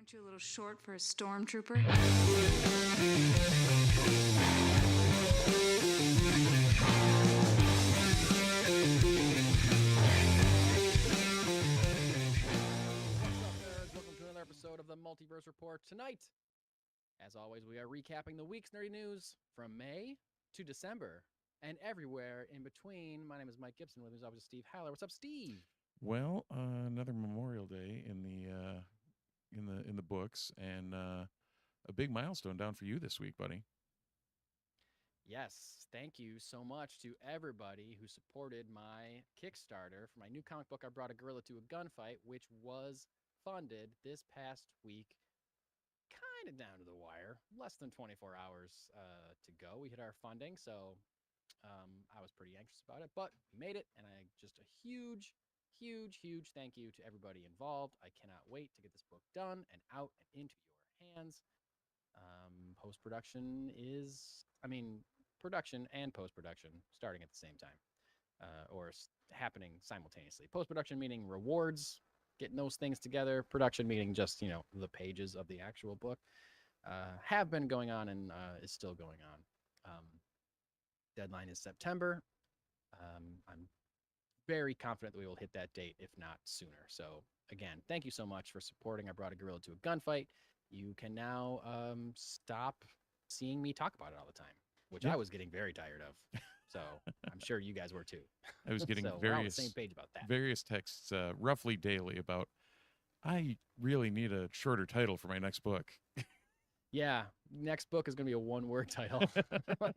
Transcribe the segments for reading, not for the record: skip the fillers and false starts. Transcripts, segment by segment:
Aren't you a little short for a stormtrooper? Welcome to another episode of the Multiverse Report. Tonight, as always, we are recapping the week's nerdy news from May to December and everywhere in between. My name is Mike Gibson. With me is always Steve Haller. What's up, Steve? Well, another Memorial Day in the books, and a big milestone down for you this week, buddy. Yes, thank you so much to everybody who supported my Kickstarter for my new comic book, I Brought a Gorilla to a Gunfight, which was funded this past week, kind of down to the wire. Less than 24 hours to go. We hit our funding, so I was pretty anxious about it, but we made it, and just a huge thank you to everybody involved. I cannot wait to get this book done and out and into your hands. Post-production is, production and post-production starting at the same time, or happening simultaneously. Post-production meaning rewards, getting those things together. Production meaning just, the pages of the actual book have been going on and is still going on. Deadline is September. I'm very confident that we will hit that date, if not sooner. So again, thank you so much for supporting I Brought a Gorilla to a Gunfight. You can now stop seeing me talk about it all the time, which I was getting very tired of. So I'm sure you guys were too. I was getting so various we're on the same page about that. Various texts roughly daily about I really need a shorter title for my next book. Yeah, next book is going to be a one-word title. I'm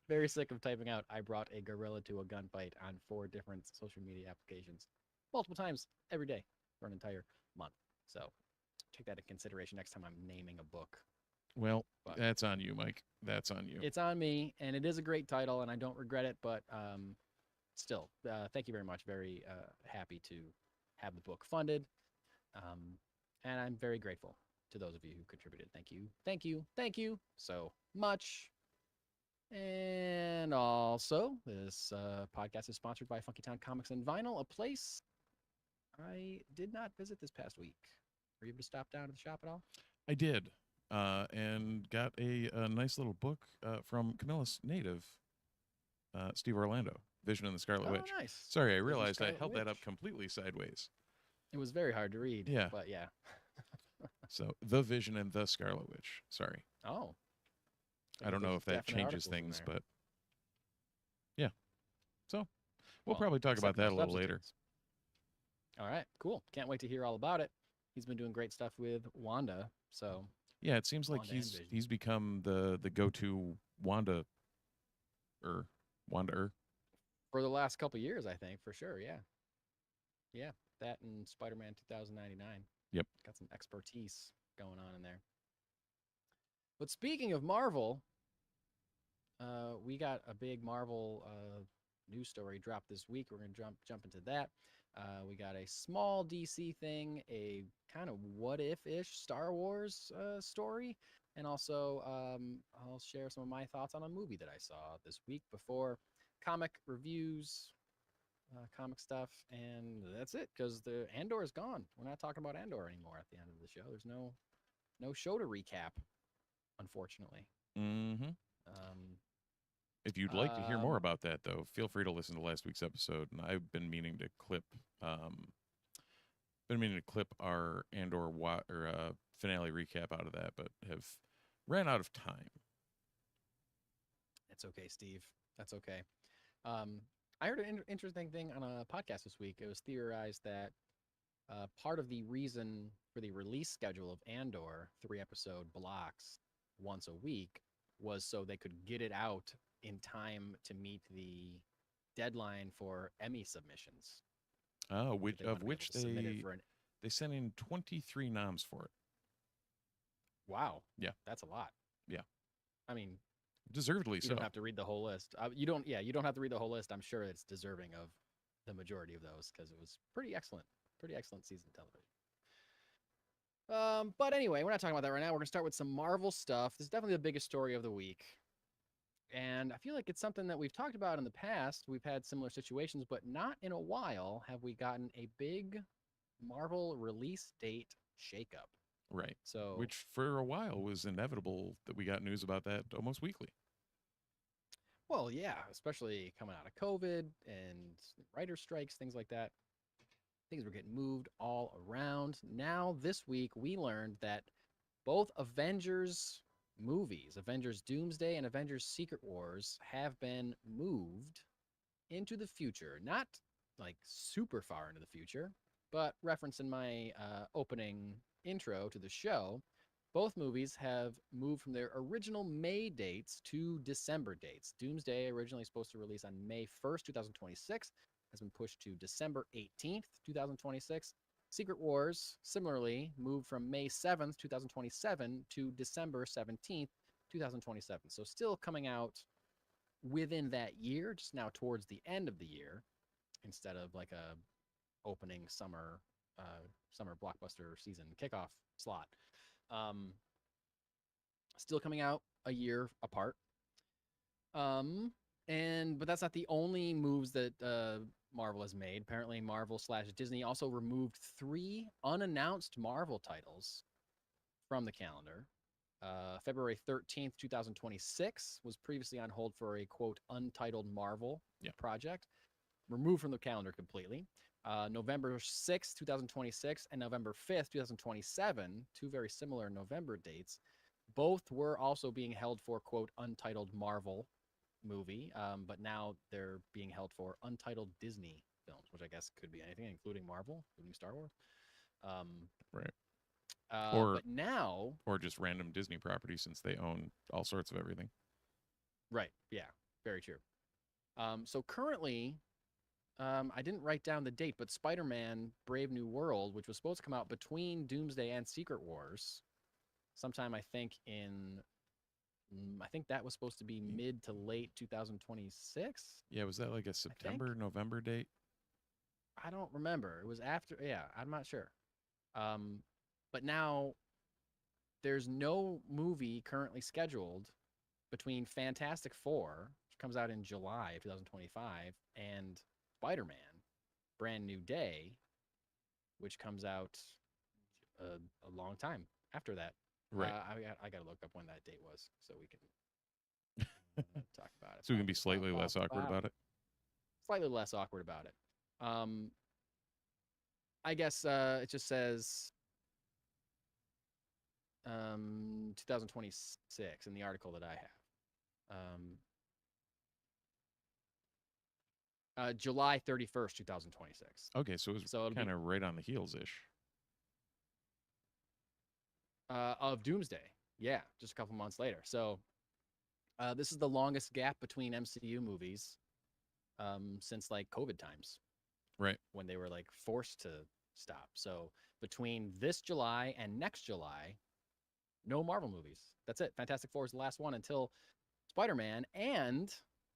very sick of typing out I brought a gorilla to a gunfight on 4 different social media applications multiple times every day for an entire month. So take that into consideration next time I'm naming a book. Well, that's on you, Mike. That's on you. It's on me, and it is a great title, and I don't regret it, but still, thank you very much. Very happy to have the book funded, and I'm very grateful to those of you who contributed. Thank you so much. And also, this podcast is sponsored by Funky Town Comics and Vinyl, a place I did not visit this past week. Were you able to stop down to the shop at all? I did, and got a nice little book from Camillus native, Steve Orlando, Vision and the Scarlet Witch. Nice. Sorry, I realized I held that up completely sideways. It was very hard to read. Yeah. But yeah. So, The Vision and the Scarlet Witch. Sorry. Oh. I don't know if that changes things, but yeah. So, we'll probably talk about that a little later. All right, cool. Can't wait to hear all about it. He's been doing great stuff with Wanda, so yeah, it seems like he's become the go-to Wanda for the last couple of years, I think, for sure. Yeah, that and Spider-Man 2099. Yep, got some expertise going on in there. But speaking of Marvel, we got a big Marvel news story dropped this week. We're gonna jump into that. We got a small DC thing, a kind of what-if-ish Star Wars story, and also I'll share some of my thoughts on a movie that I saw this week before comic reviews, comic stuff, and that's it, because the Andor is gone. We're not talking about Andor anymore at the end of the show. There's no show to recap, unfortunately. Mm-hmm. If you'd like to hear more about that, though, feel free to listen to last week's episode. And I've been meaning to clip, our Andor finale recap out of that, but have ran out of time. It's okay, Steve. That's okay. I heard an interesting thing on a podcast this week. It was theorized that part of the reason for the release schedule of Andor, 3-episode blocks once a week, was so they could get it out in time to meet the deadline for Emmy submissions. Oh, they sent in 23 noms for it. Wow. Yeah. That's a lot. Yeah. I mean, deservedly so. You don't have to read the whole list. You don't have to read the whole list. I'm sure it's deserving of the majority of those because it was pretty excellent season television. But anyway, we're not talking about that right now. We're going to start with some Marvel stuff. This is definitely the biggest story of the week. And I feel like it's something that we've talked about in the past. We've had similar situations, but not in a while have we gotten a big Marvel release date shakeup. Right. So, Which for a while was inevitable that we got news about that almost weekly. well, yeah, especially coming out of COVID and writer strikes, things like that. Things were getting moved all around. Now, this week, we learned that both Avengers movies, Avengers Doomsday and Avengers Secret Wars, have been moved into the future. Not like super far into the future, but referencing my opening intro to the show, both movies have moved from their original May dates to December dates. Doomsday, originally supposed to release on May 1st, 2026, has been pushed to December 18th, 2026. Secret Wars, similarly, moved from May 7th, 2027 to December 17th, 2027. So still coming out within that year, just now towards the end of the year, instead of like a opening summer blockbuster season kickoff slot. Still coming out a year apart. But that's not the only moves that Marvel has made. Apparently, Marvel/Disney also removed 3 unannounced Marvel titles from the calendar. February 13th, 2026 was previously on hold for a, quote, untitled Marvel project, removed from the calendar completely. November 6th, 2026 and November 5th, 2027, 2 very similar November dates, both were also being held for, quote, untitled Marvel movie, but now they're being held for untitled Disney films, which I guess could be anything, including Marvel, including Star Wars. Right. But now, or just random Disney properties, since they own all sorts of everything. right? Yeah, very true. So currently, I didn't write down the date, but Spider-Man: Brave New World, which was supposed to come out between Doomsday and Secret Wars, sometime I think that was supposed to be mid to late 2026. Yeah, was that like a September, November date? I don't remember. It was after. Yeah, I'm not sure. But now there's no movie currently scheduled between Fantastic Four, which comes out in July of 2025, and Spider-Man: Brand New Day, which comes out a long time after that. Right. I got to look up when that date was so we can talk about it. So we can be slightly less awkward about it. Slightly less awkward about it. I guess it just says 2026 in the article that I have. July 31st, 2026. Okay, so it was kind of right on the heels-ish. Of Doomsday. Yeah, just a couple months later. So this is the longest gap between MCU movies since like COVID times. Right. When they were like forced to stop. So between this July and next July, no Marvel movies. That's it. Fantastic Four is the last one until Spider-Man. And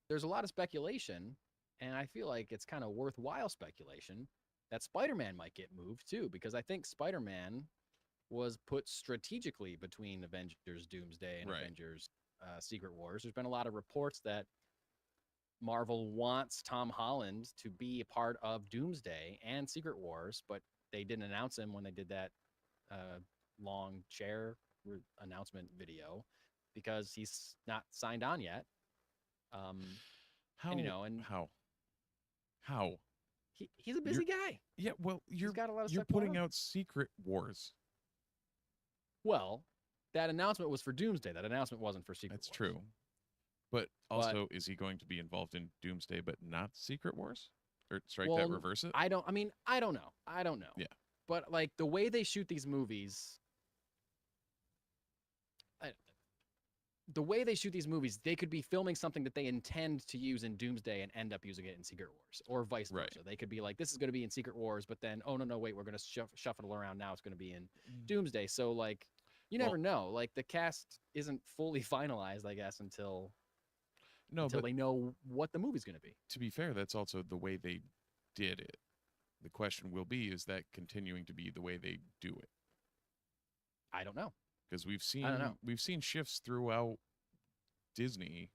there's a lot of speculation, and I feel like it's kind of worthwhile speculation, that Spider-Man might get moved too, because I think Spider-Man was put strategically between Avengers Doomsday and Avengers Secret Wars. There's been a lot of reports that Marvel wants Tom Holland to be a part of Doomsday and Secret Wars, but they didn't announce him when they did that long chair announcement video because he's not signed on yet. How? He's a busy guy. Yeah, well, he's got a lot of you're stuff going putting on. out Secret Wars. Well, that announcement was for Doomsday. That announcement wasn't for Secret Wars. That's true. But also, is he going to be involved in Doomsday but not Secret Wars? Or that, reverse it? I don't know. Yeah. But like the way they shoot these movies, they could be filming something that they intend to use in Doomsday and end up using it in Secret Wars, or vice versa. Right. They could be like, this is going to be in Secret Wars, but then, oh, no, wait, we're going to shuffle it around. Now it's going to be in Doomsday. So, like, you never know. Like, the cast isn't fully finalized, I guess, until they know what the movie's going to be. To be fair, that's also the way they did it. The question will be, is that continuing to be the way they do it? I don't know. Because we've seen shifts throughout Disney,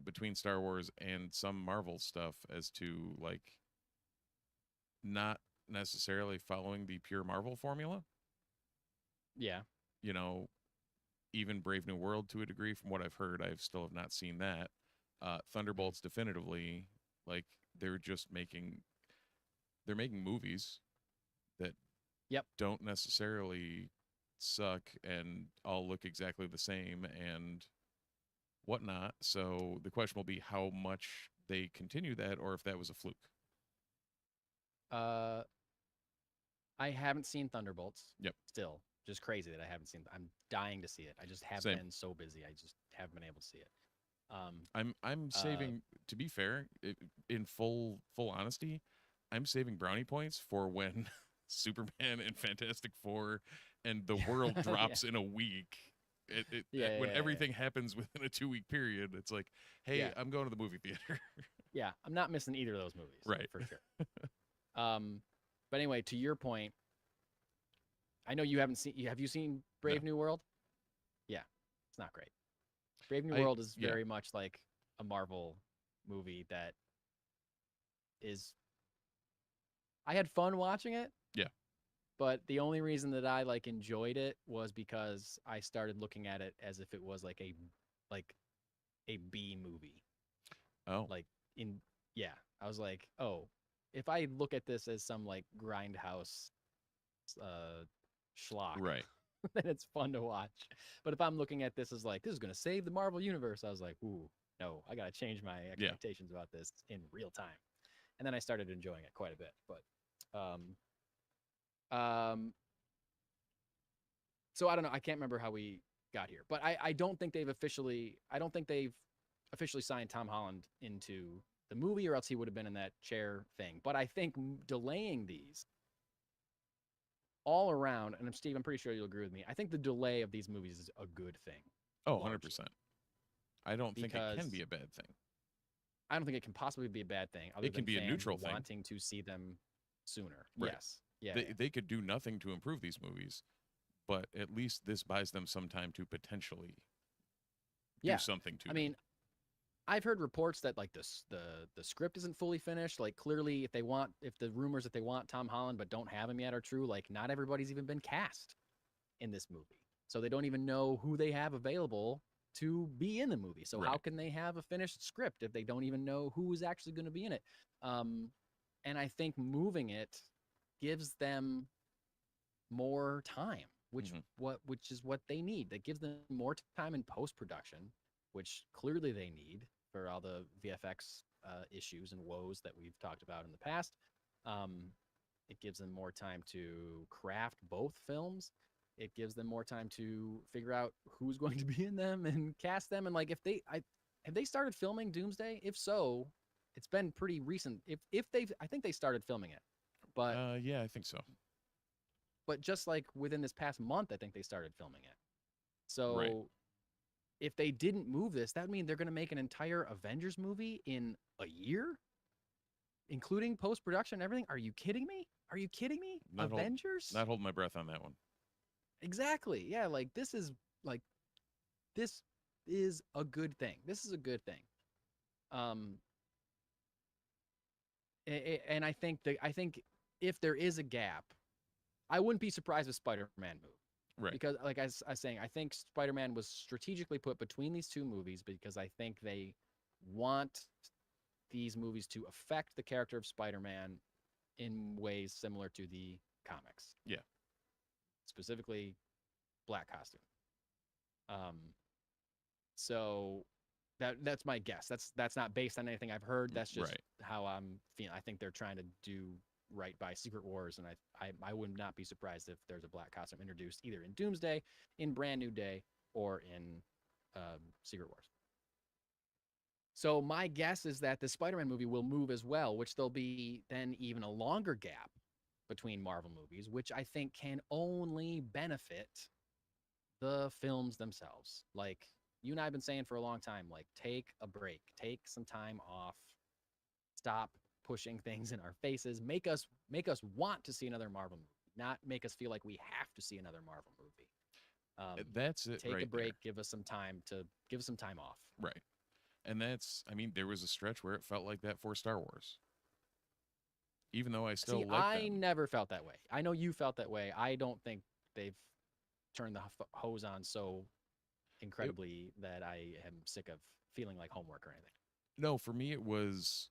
between Star Wars and some Marvel stuff as to like not necessarily following the pure Marvel formula. Yeah. You know, even Brave New World to a degree, from what I've heard, I still have not seen that. Thunderbolts definitively, like they're just making movies that Yep. don't necessarily suck and all look exactly the same and whatnot. So the question will be how much they continue that, or if that was a fluke. Uh, I haven't seen Thunderbolts. Yep. Still, just crazy that I haven't seen. I'm dying to see it. I just have Same. been so busy. I just haven't been able to see it. I'm saving. To be fair, in full honesty, I'm saving brownie points for when Superman and Fantastic Four and the world Yeah. drops in a week. Yeah, When yeah. everything happens within a 2-week period, it's like, hey, Yeah. I'm going to the movie theater. Yeah, I'm not missing either of those movies. Right. For sure. But anyway, to your point, I know you haven't seen. Have you seen Brave New World? Yeah, it's not great. Brave New World is very much like a Marvel movie that is. I had fun watching it. Yeah. But the only reason that I like enjoyed it was because I started looking at it as if it was like a B movie. Oh. Like I was like, oh, if I look at this as some like grindhouse schlock, Right. then it's fun to watch. But if I'm looking at this as like, this is going to save the Marvel universe, I was like, ooh, no, I got to change my expectations about this in real time. And then I started enjoying it quite a bit. But so I don't know. I can't remember how we got here, but I don't think they've officially signed Tom Holland into the movie, or else he would have been in that chair thing. But I think delaying these all around, and Steve, I'm pretty sure you'll agree with me, I think the delay of these movies is a good thing. Oh, 100%. I don't think it can be a bad thing. I don't think it can possibly be a bad thing. It can be a neutral thing. Wanting to see them sooner. Right. Yes. Yeah. They could do nothing to improve these movies, but at least this buys them some time to potentially do something to them. I mean, I've heard reports that like the script isn't fully finished. Like clearly, if the rumors that they want Tom Holland but don't have him yet are true, like not everybody's even been cast in this movie, so they don't even know who they have available to be in the movie. So how can they have a finished script if they don't even know who is actually going to be in it? And I think moving it gives them more time, which is what they need. That gives them more time in post-production, which clearly they need for all the VFX issues and woes that we've talked about in the past. It gives them more time to craft both films. It gives them more time to figure out who's going to be in them and cast them. And like, have they started filming Doomsday? If so, it's been pretty recent. I think they started filming it, but yeah, I think so. But just like within this past month, I think they started filming it. So if they didn't move this, that would mean they're going to make an entire Avengers movie in a year, including post-production and everything. Are you kidding me? Avengers? Not holding my breath on that one. Exactly. Yeah, like this is a good thing. This is a good thing. And I think if there is a gap, I wouldn't be surprised if Spider-Man moved. Right. Because like I was saying, I think Spider-Man was strategically put between these two movies because I think they want these movies to affect the character of Spider-Man in ways similar to the comics. Yeah. Specifically, black costume. So that's my guess. That's not based on anything I've heard. That's just how I'm feeling. I think they're trying to do right by Secret Wars, and I would not be surprised if there's a black costume introduced either in Doomsday, in Brand New Day, or in Secret Wars. So my guess is that the Spider-Man movie will move as well, which there'll be then even a longer gap between Marvel movies, which I think can only benefit the films themselves. Like you and I have been saying for a long time, like take a break, take some time off, stop pushing things in our faces, make us want to see another Marvel movie, not make us feel like we have to see another Marvel movie. That's it. Take right a break, there. give us some time off. Right. And there was a stretch where it felt like that for Star Wars. Even though I still like I them. never felt that way. I know you felt that way. I don't think they've turn the hose on so incredibly that I am sick of feeling like homework or anything. No, for me it was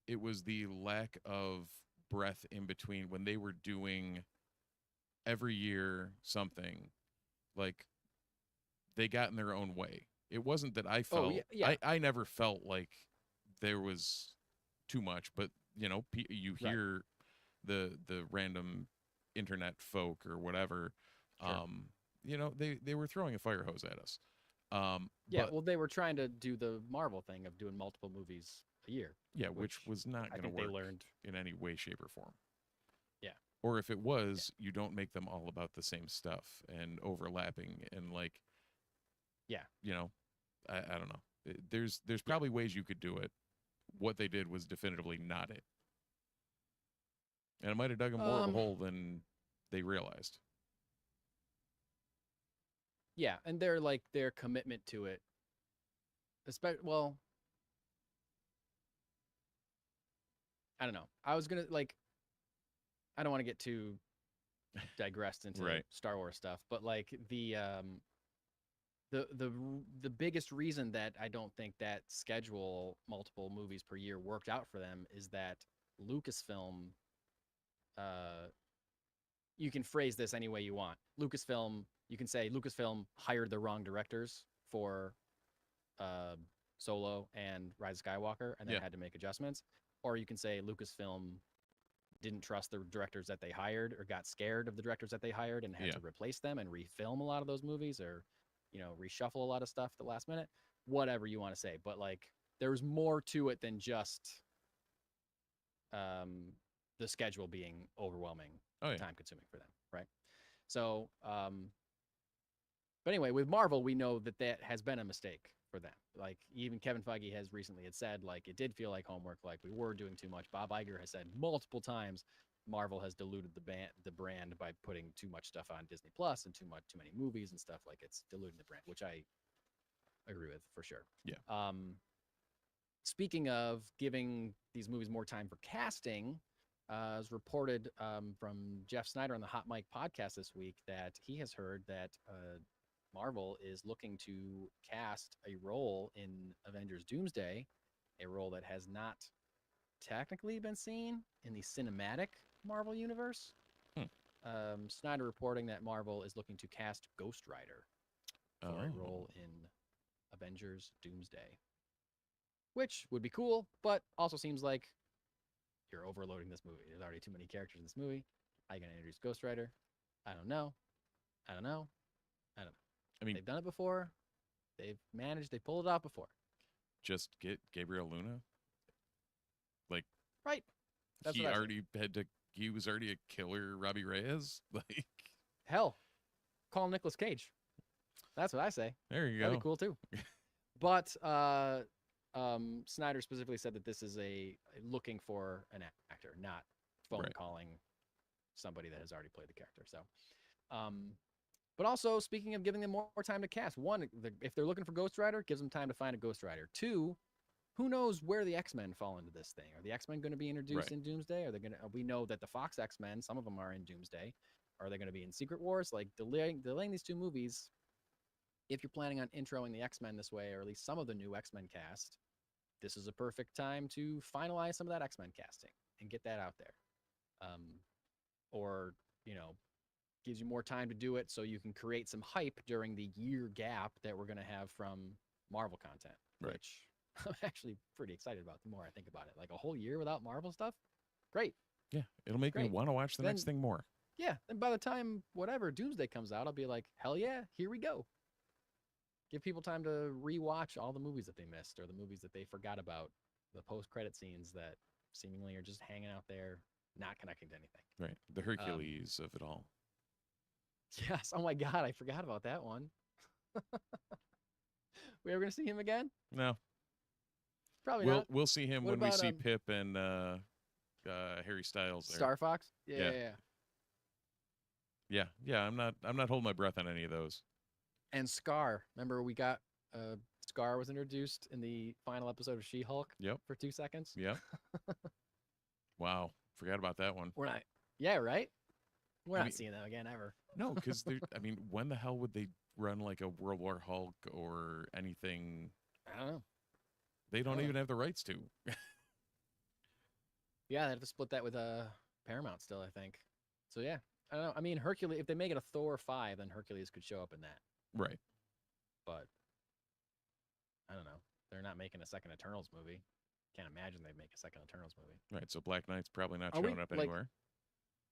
the lack of breath in between when they were doing every year something. Like they got in their own way. It wasn't that I felt I never felt like there was too much, but you know, you hear the random internet folk or whatever, Sure. you know, they were throwing a fire hose at us. Yeah, but, well, they were trying to do the Marvel thing of doing multiple movies a year. yeah, which was not I going to think work they learned. in any way, shape, or form. Yeah. Or if it was, you don't make them all about the same stuff and overlapping and like, Yeah. you know, I don't know. There's probably ways you could do it. What they did was definitively not it. And it might have dug them more of a hole than they realized. Yeah, and their commitment to it, well, I don't know. I was gonna I don't want to get too digressed into Right. Star Wars stuff, but like the biggest reason that I don't think that schedule multiple movies per year worked out for them is that Lucasfilm, you can phrase this any way you want. Lucasfilm, you can say Lucasfilm hired the wrong directors for Solo and Rise of Skywalker and then had to make adjustments. Or you can say Lucasfilm didn't trust the directors that they hired or got scared of the directors that they hired and had to replace them and refilm a lot of those movies or, you know, reshuffle a lot of stuff at the last minute. Whatever you want to say. But like there's more to it than just the schedule being overwhelming, time consuming for them, right? So, but anyway, with Marvel, we know that has been a mistake for them. Like even Kevin Feige has recently had said, like it did feel like homework, like we were doing too much. Bob Iger has said multiple times, Marvel has diluted the brand by putting too much stuff on Disney Plus and too many movies and stuff. Like it's diluting the brand, which I agree with for sure. Yeah. Speaking of giving these movies more time for casting, as reported from Jeff Snyder on the Hot Mic podcast this week that he has heard that Marvel is looking to cast a role in Avengers Doomsday, a role that has not technically been seen in the cinematic Marvel universe. Snyder reporting that Marvel is looking to cast Ghost Rider for a role in Avengers Doomsday, which would be cool, but also seems like you're overloading this movie. There's already too many characters in this movie. How are you going to introduce Ghost Rider? I don't know. I mean, they've done it before. They pulled it off before. Just get Gabriel Luna. Like, right. That's he was already a killer Robbie Reyes. Like, hell, call Nicolas Cage. That's what I say. There you go. That'd be cool too. But Snyder specifically said that this is looking for an actor, not phone calling somebody that has already played the character. So, but also speaking of giving them more time to cast, one, if they're looking for Ghost Rider, gives them time to find a Ghost Rider. Two, who knows where the X-Men fall into this thing? Are the X-Men going to be introduced in Doomsday? Are they going to? We know that the Fox X-Men, some of them are in Doomsday. Are they going to be in Secret Wars? Like delaying these two movies. If you're planning on introing the X-Men this way, or at least some of the new X-Men cast, this is a perfect time to finalize some of that X-Men casting and get that out there. Or, you know, gives you more time to do it so you can create some hype during the year gap that we're going to have from Marvel content, which I'm actually pretty excited about the more I think about it. Like a whole year without Marvel stuff? Great. Yeah, it'll make me want to watch the next thing more. Yeah, and by the time Doomsday comes out, I'll be like, hell yeah, here we go. Give people time to rewatch all the movies that they missed or the movies that they forgot about, the post-credit scenes that seemingly are just hanging out there, not connecting to anything. Right. The Hercules of it all. Yes. Oh my God, I forgot about that one. We ever going to see him again? No. Probably not. We'll see him when we see Pip and Harry Styles there. Star Fox? Yeah. I'm not holding my breath on any of those. And Scar. Remember we got Scar was introduced in the final episode of She-Hulk for 2 seconds? Yep. Wow. Forgot about that one. We're not. Yeah, right? We're not seeing them again ever. No, because I mean, when the hell would they run like a World War Hulk or anything? I don't know. They don't Oh. even have the rights to. Yeah, they have to split that with Paramount still, I think. So yeah, I don't know. I mean, Hercules. If they make it a Thor 5, then Hercules could show up in that. Right. But I don't know. They're not making a second Eternals movie. Can't imagine they'd make a second Eternals movie. Right. So Black Knight's probably not Are we, showing up like- anywhere.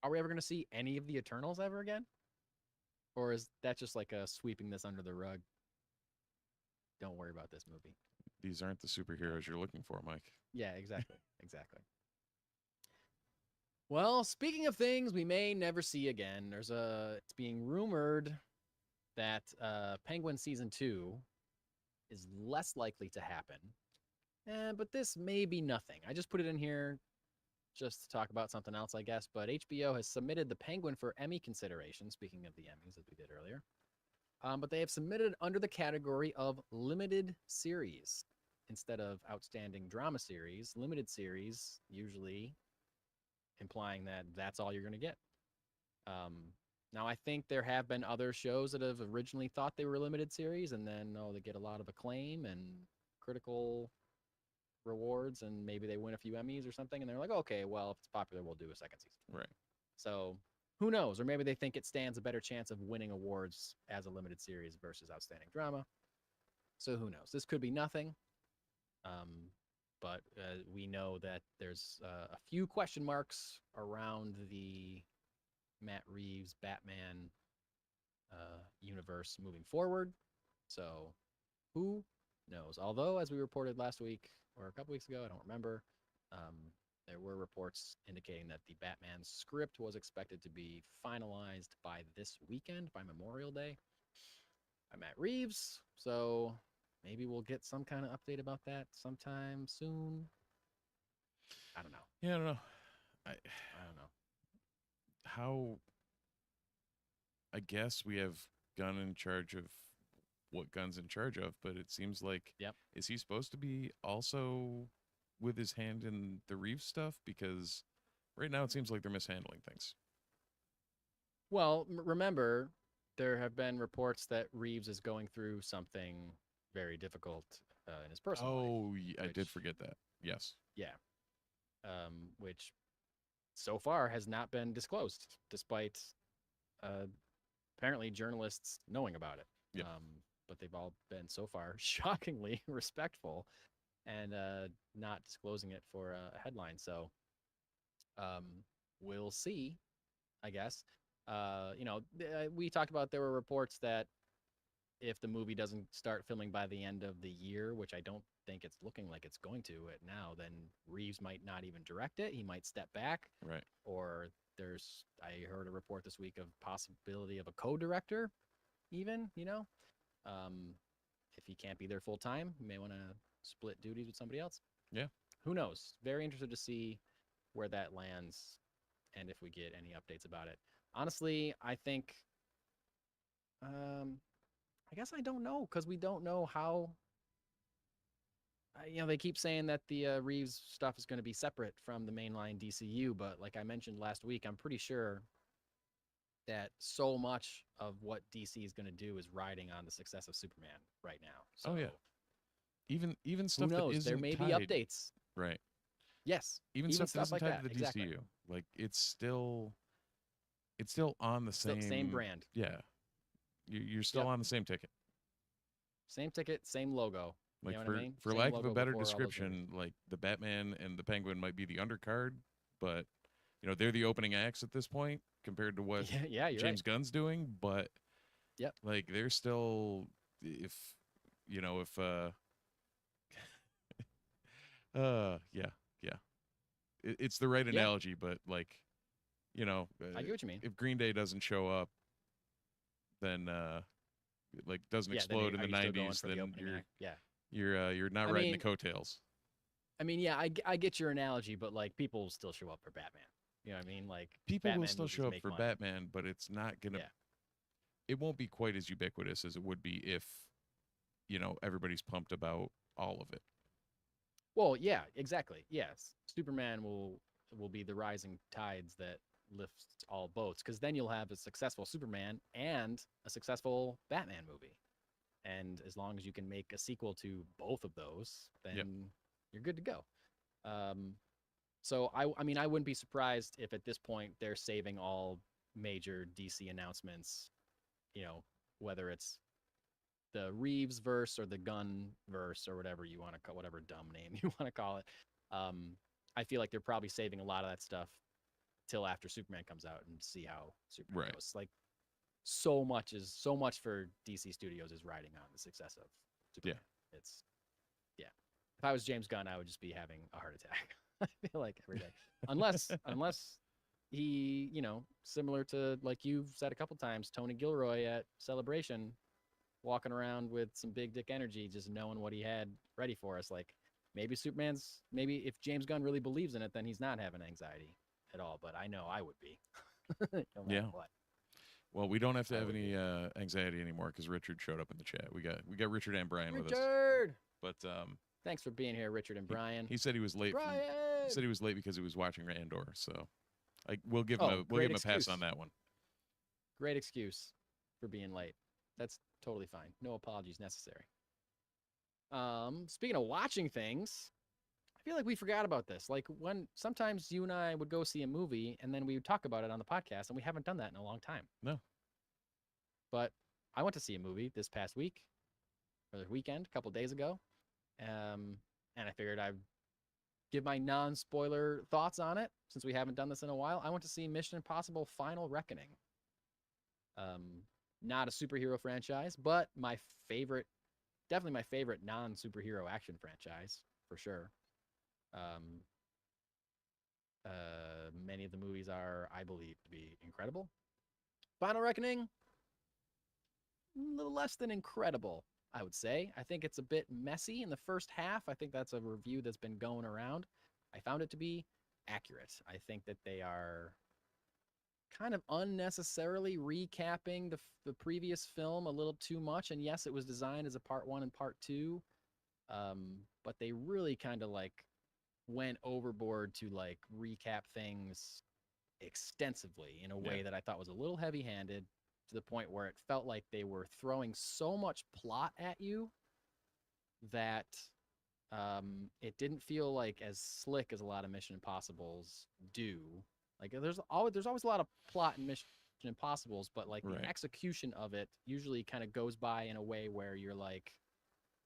Are we ever going to see any of the Eternals ever again? Or is that just like a sweeping this under the rug? Don't worry about this movie. These aren't the superheroes you're looking for, Mike. Yeah, exactly. Exactly. Well, speaking of things we may never see again, it's being rumored that Penguin Season 2 is less likely to happen. But this may be nothing. I just put it in here just to talk about something else, I guess. But HBO has submitted the Penguin for Emmy consideration, speaking of the Emmys, as we did earlier. But they have submitted under the category of limited series instead of outstanding drama series. Limited series, usually implying that that's all you're going to get. Now, I think there have been other shows that have originally thought they were limited series, and then they get a lot of acclaim and critical rewards, and maybe they win a few Emmys or something, and they're like, okay, well, if it's popular, we'll do a second season. Right. So who knows? Or maybe they think it stands a better chance of winning awards as a limited series versus outstanding drama. So who knows? This could be nothing. But we know that there's a few question marks around the Matt Reeves Batman universe moving forward. So who knows? Although, as we reported last week or a couple weeks ago, I don't remember, there were reports indicating that the Batman script was expected to be finalized by this weekend, by Memorial Day, by Matt Reeves. So maybe we'll get some kind of update about that sometime soon. I don't know. Yeah, I don't know. I don't know. How? I guess we have Gunn in charge of what Gunn's in charge of, but it seems like, Yep. Is he supposed to be also with his hand in the Reeves stuff? Because right now it seems like they're mishandling things. Well, remember, there have been reports that Reeves is going through something very difficult in his personal life. Oh, I did which- forget that. Yes. Yeah. Which so far has not been disclosed, despite apparently journalists knowing about it. Yep. But they've all been so far shockingly respectful and not disclosing it for a headline. So we'll see, I guess. We talked about there were reports that if the movie doesn't start filming by the end of the year, which I don't think it's looking like it's going to now, then Reeves might not even direct it. He might step back. Right. Or I heard a report this week of possibility of a co-director even, if he can't be there full time, he may want to split duties with somebody else. Yeah. Who knows? Very interested to see where that lands and if we get any updates about it. Honestly, I think, I guess I don't know, because we don't know how, they keep saying that the Reeves stuff is going to be separate from the mainline DCU, but like I mentioned last week, I'm pretty sure that so much of what DC is going to do is riding on the success of Superman right now. So, Oh, yeah. Even who stuff that knows? isn't There may be tied- updates. Right. Yes. Even stuff that isn't like tied that. to the Exactly. DCU. Like it's still on the Still same brand. Yeah. You're still Yep. on the same ticket. Same ticket, same logo. Like you know for what I mean? for Same lack of a logo better before all those movies. description, like the Batman and the Penguin might be the undercard, but they're the opening acts at this point compared to what Yeah, you're James Gunn's doing, but Yep. like they're still if yeah. It's the right Yeah. analogy, but like I get what you mean. if Green Day doesn't show up, then like doesn't Yeah, then explode in are the you still going 90s, for the then opening act? Yeah. you're not I riding mean, the coattails. I mean, yeah, I get your analogy, but like people will still show up for Batman. You know what I mean? Like People Batman will still movies show up make for money. Batman, but it's not gonna. Yeah. It won't be quite as ubiquitous as it would be if everybody's pumped about all of it. Well, yeah, exactly. Yes, Superman will be the rising tides that lifts all boats, because then you'll have a successful Superman and a successful Batman movie. And as long as you can make a sequel to both of those, then you're good to go. So I mean, I wouldn't be surprised if at this point they're saving all major DC announcements, whether it's the Reeves verse or the Gunn verse or whatever you want to call, whatever dumb name you want to call it. I feel like they're probably saving a lot of that stuff till after Superman comes out and see how Superman goes. Like so much for DC Studios is riding on the success of Superman. Yeah. If I was James Gunn, I would just be having a heart attack. I feel like every day, unless he, similar to, like you've said a couple times, Tony Gilroy at Celebration, walking around with some big dick energy, just knowing what he had ready for us. Like maybe if James Gunn really believes in it, then he's not having anxiety at all. But I know I would be. No matter what. Well, we don't have to have any anxiety anymore because Richard showed up in the chat. We got Richard and Brian with us. Richard! But thanks for being here, Richard and Brian. He said he was late. Brian! He said he was late because he was watching Andor. So we'll give him a pass on that one. Great excuse for being late. That's totally fine. No apologies necessary. Speaking of watching things, I feel like we forgot about this. Like when sometimes you and I would go see a movie and then we would talk about it on the podcast, and we haven't done that in a long time. No. But I went to see a movie this past week, or the weekend, a couple days ago. And I figured I'd give my non-spoiler thoughts on it since we haven't done this in a while. I went to see Mission Impossible Final Reckoning. Not a superhero franchise, but definitely my favorite non-superhero action franchise for sure. Many of the movies are, I believe, to be incredible. Final Reckoning, a little less than incredible, I would say. I think it's a bit messy in the first half. I think that's a review that's been going around. I found it to be accurate. I think that they are kind of unnecessarily recapping the previous film a little too much. And yes, it was designed as a part 1 and part 2. But they really kind of like went overboard to like recap things extensively in a way that I thought was a little heavy-handed, to the point where it felt like they were throwing so much plot at you that it didn't feel like as slick as a lot of Mission Impossibles do. Like there's always a lot of plot in Mission Impossibles, but like the execution of it usually kind of goes by in a way where you're like,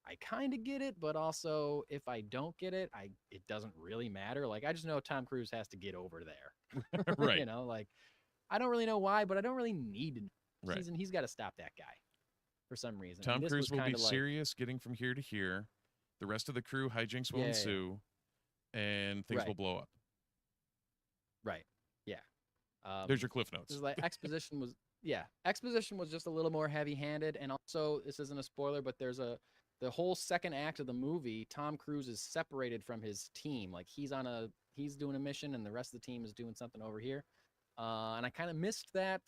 I kind of get it, but also if I don't get it, it doesn't really matter. Like I just know Tom Cruise has to get over there. Right. Like I don't really know why, but I don't really need to know. Right. He's got to stop that guy for some reason. Tom Cruise will be serious, getting from here to here. The rest of the crew, hijinks will ensue, and things will blow up. Right. Yeah. There's your cliff notes. Like exposition was just a little more heavy-handed, and also this isn't a spoiler, but there's the whole second act of the movie, Tom Cruise is separated from his team. Like he's doing a mission and the rest of the team is doing something over here. And I kind of missed the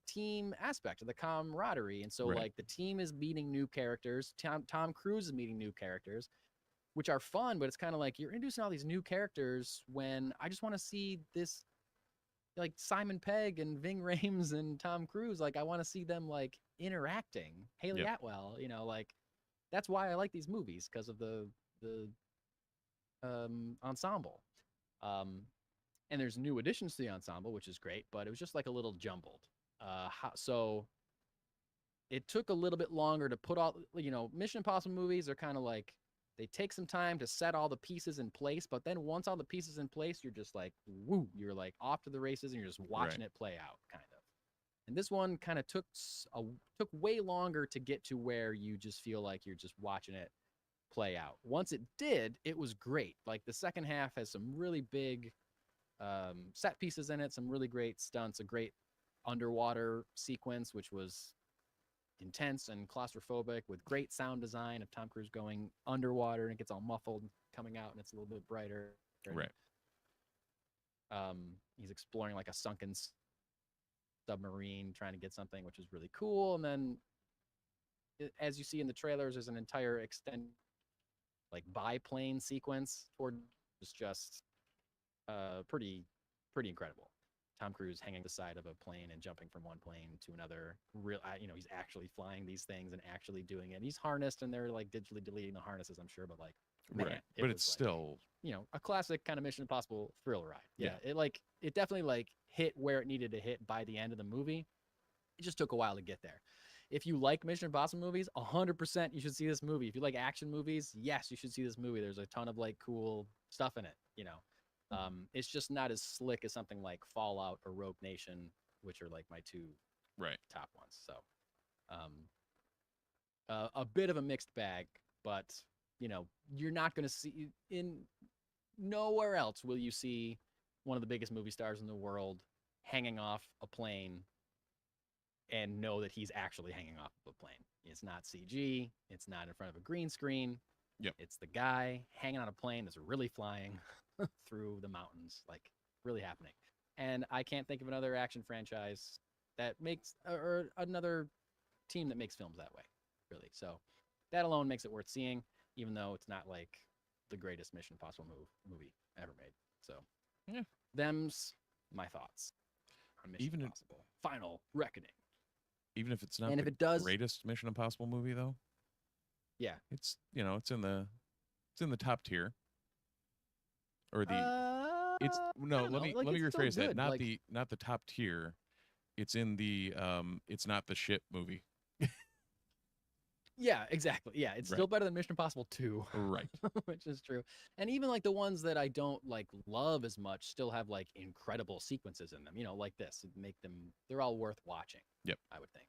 team aspect of the camaraderie. And so like the team is meeting new characters. Tom Cruise is meeting new characters, which are fun, but it's kind of like you're introducing all these new characters when I just want to see this, like Simon Pegg and Ving Rhames and Tom Cruise. Like I want to see them like interacting. Haley Atwell, like that's why I like these movies, because of the ensemble. And there's new additions to the ensemble, which is great, but it was just like a little jumbled. So it took a little bit longer to put all, Mission Impossible movies are kind of like, they take some time to set all the pieces in place, but then once all the pieces in place, you're just like, woo, you're like off to the races and you're just watching it play out, kind of. And this one kind of took way longer to get to where you just feel like you're just watching it play out. Once it did, it was great. Like the second half has some really big set pieces in it, some really great stunts, a great underwater sequence, which was intense and claustrophobic, with great sound design of Tom Cruise going underwater and it gets all muffled coming out and it's a little bit brighter. Right. He's exploring like a sunken submarine trying to get something, which is really cool. And then as you see in the trailers, there's an entire extended like biplane sequence toward just pretty pretty incredible. Tom Cruise hanging the side of a plane and jumping from one plane to another. Real, he's actually flying these things and actually doing it. He's harnessed, and they're like digitally deleting the harnesses, I'm sure. But like, man, Right. it But was it's like, still a classic kind of Mission Impossible thrill ride. Yeah. It definitely like hit where it needed to hit by the end of the movie. It just took a while to get there. If you like Mission Impossible movies, 100% you should see this movie. If you like action movies, yes, you should see this movie. There's a ton of like cool stuff in it, It's just not as slick as something like Fallout or Rogue Nation, which are like my two right. top ones. So, a bit of a mixed bag, but you're not going to see in nowhere else will you see one of the biggest movie stars in the world hanging off a plane and know that he's actually hanging off of a plane. It's not CG. It's not in front of a green screen. Yep. It's the guy hanging on a plane that's really flying through the mountains, like really happening. And I can't think of another action franchise that makes, or another team that makes films that way, really. So that alone makes it worth seeing, even though it's not like the greatest Mission Impossible movie ever made. So yeah, them's my thoughts on Mission Impossible. Final Reckoning. Even if it's not and the if it does, greatest Mission Impossible movie, though, yeah, it's it's in the top tier, or the let me rephrase that. Not the top tier. It's in the it's not the shit movie. Yeah, exactly. Yeah, it's still better than Mission Impossible 2. Right. Which is true. And even like the ones that I don't like love as much still have like incredible sequences in them, like this. They're all worth watching. Yep. I would think.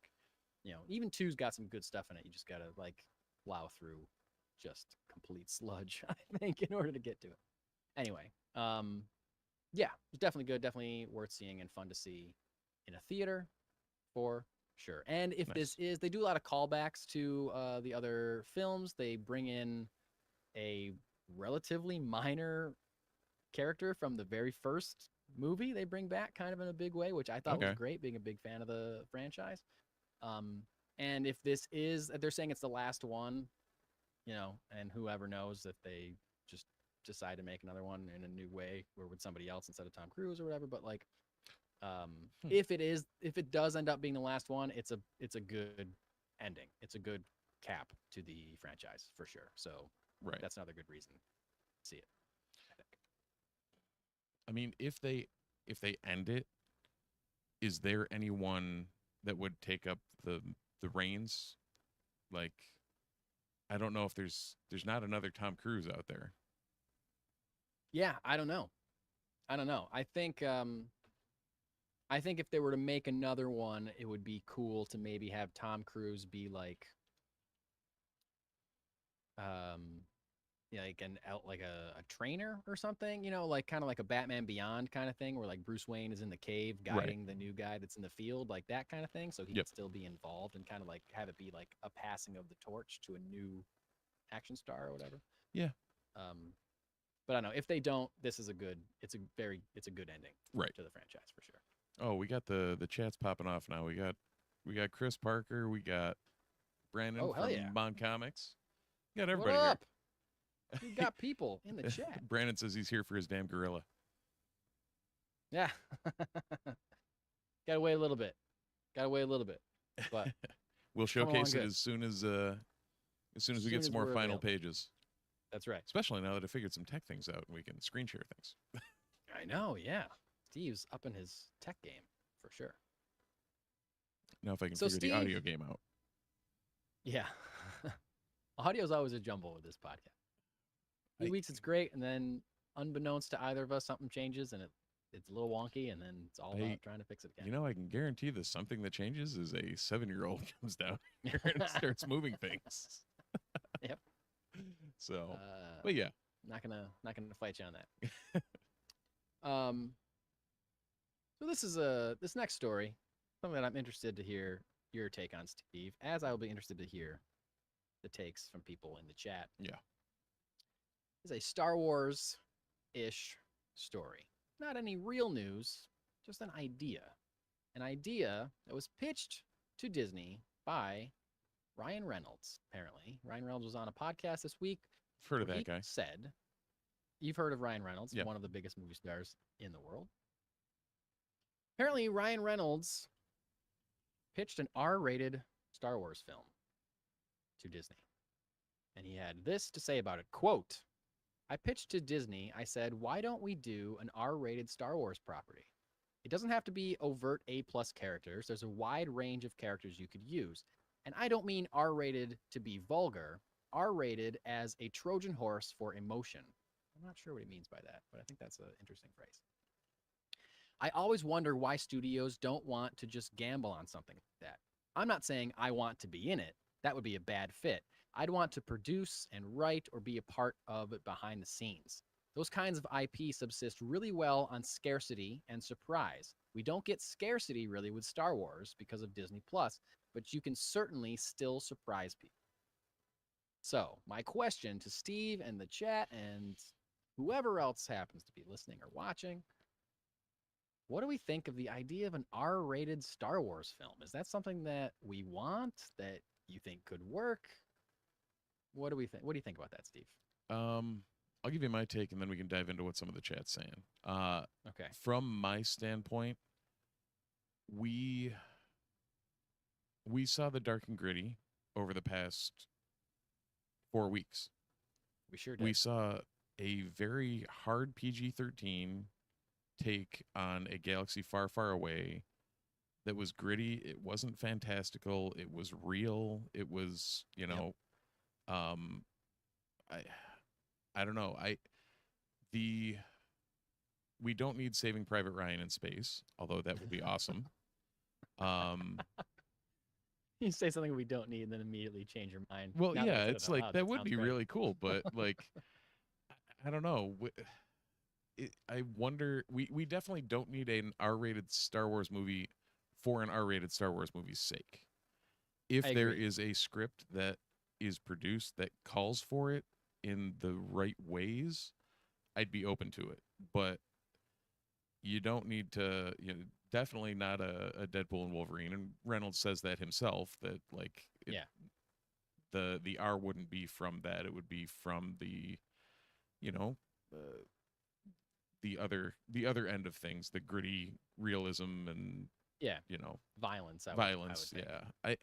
Even 2's got some good stuff in it. You just gotta like plow through just complete sludge, I think, in order to get to it. Anyway, yeah, it's definitely good, definitely worth seeing and fun to see in a theater for sure. And if they do a lot of callbacks to the other films. They bring in a relatively minor character from the very first movie. They bring back kind of in a big way, which I thought was great, being a big fan of the franchise. And if they're saying it's the last one, and whoever knows if they just decide to make another one in a new way or with somebody else instead of Tom Cruise or whatever. But like, if it does end up being the last one, it's a good ending. It's a good cap to the franchise for sure. So that's another good reason to see it, I think. I mean, if they end it, is there anyone that would take up the reins? Like, I don't know if there's not another Tom Cruise out there. Yeah, I don't know. I think if they were to make another one, it would be cool to maybe have Tom Cruise be like, like a trainer or something, like kind of like a Batman Beyond kind of thing, where like Bruce Wayne is in the cave guiding the new guy that's in the field, like that kind of thing. So he can still be involved and kind of like have it be like a passing of the torch to a new action star or whatever. Yeah. But I don't know, if they don't, it's a good ending to the franchise for sure. Oh, we got the chats popping off now. We got Chris Parker. We got Brandon from Bond Comics. We got everybody what up? Here. We got people in the chat. Brandon says he's here for his damn gorilla. Yeah. Gotta wait a little bit. But we'll showcase it as soon as we get some more final pages. That's right. Especially now that I figured some tech things out and we can screen share things. I know, yeah. Steve's up in his tech game for sure. Now if I can figure the audio game out. Yeah. Audio's always a jumble with this podcast. A few weeks it's great, and then unbeknownst to either of us, something changes and it's a little wonky, and then it's all about trying to fix it again. I can guarantee that something that changes is a 7-year-old comes down here and starts moving things. Yep. So, but yeah, not gonna fight you on that. So this next story, something that I'm interested to hear your take on, Steve, as I will be interested to hear the takes from people in the chat. Yeah, is a Star Wars-ish story. Not any real news, just an idea that was pitched to Disney by Ryan Reynolds. Apparently, Ryan Reynolds was on a podcast this week. I've heard of that guy. Said, you've heard of Ryan Reynolds, one of the biggest movie stars in the world. Apparently, Ryan Reynolds pitched an R-rated Star Wars film to Disney. And he had this to say about it. Quote, I pitched to Disney, I said, why don't we do an R-rated Star Wars property? It doesn't have to be overt A+ characters. There's a wide range of characters you could use. And I don't mean R-rated to be vulgar, R-rated as a Trojan horse for emotion. I'm not sure what he means by that, but I think that's an interesting phrase. I always wonder why studios don't want to just gamble on something like that. I'm not saying I want to be in it. That would be a bad fit. I'd want to produce and write or be a part of it behind the scenes. Those kinds of IP subsist really well on scarcity and surprise. We don't get scarcity really with Star Wars because of Disney Plus, but you can certainly still surprise people. So, my question to Steve and the chat and whoever else happens to be listening or watching, what do we think of the idea of an R-rated Star Wars film? Is that something that we want, that you think could work? What do we think? What do you think about that, Steve? I'll give you my take, and then we can dive into what some of the chat's saying. Okay. From my standpoint, we saw the dark and gritty over the past 4 weeks. We sure did. We saw a very hard PG-13 take on a galaxy far, far away that was gritty. It wasn't fantastical. It was real. It was, you know, I don't know. We don't need Saving Private Ryan in space, although that would be awesome. You say something we don't need and then immediately change your mind. Well, Now yeah, that I said it's it out like loud, that would sounds be great. really cool, but like, I don't know. I wonder. We definitely don't need an R-rated Star Wars movie for an R-rated Star Wars movie's sake. If I there agree. is a script that is produced that calls for it in the right ways, I'd be open to it. But you don't need to, you know, definitely not a Deadpool and Wolverine. And Reynolds says that himself, that like the R wouldn't be from that. It would be from the, you know, the other end of things, the gritty realism and you know, violence. violence. I would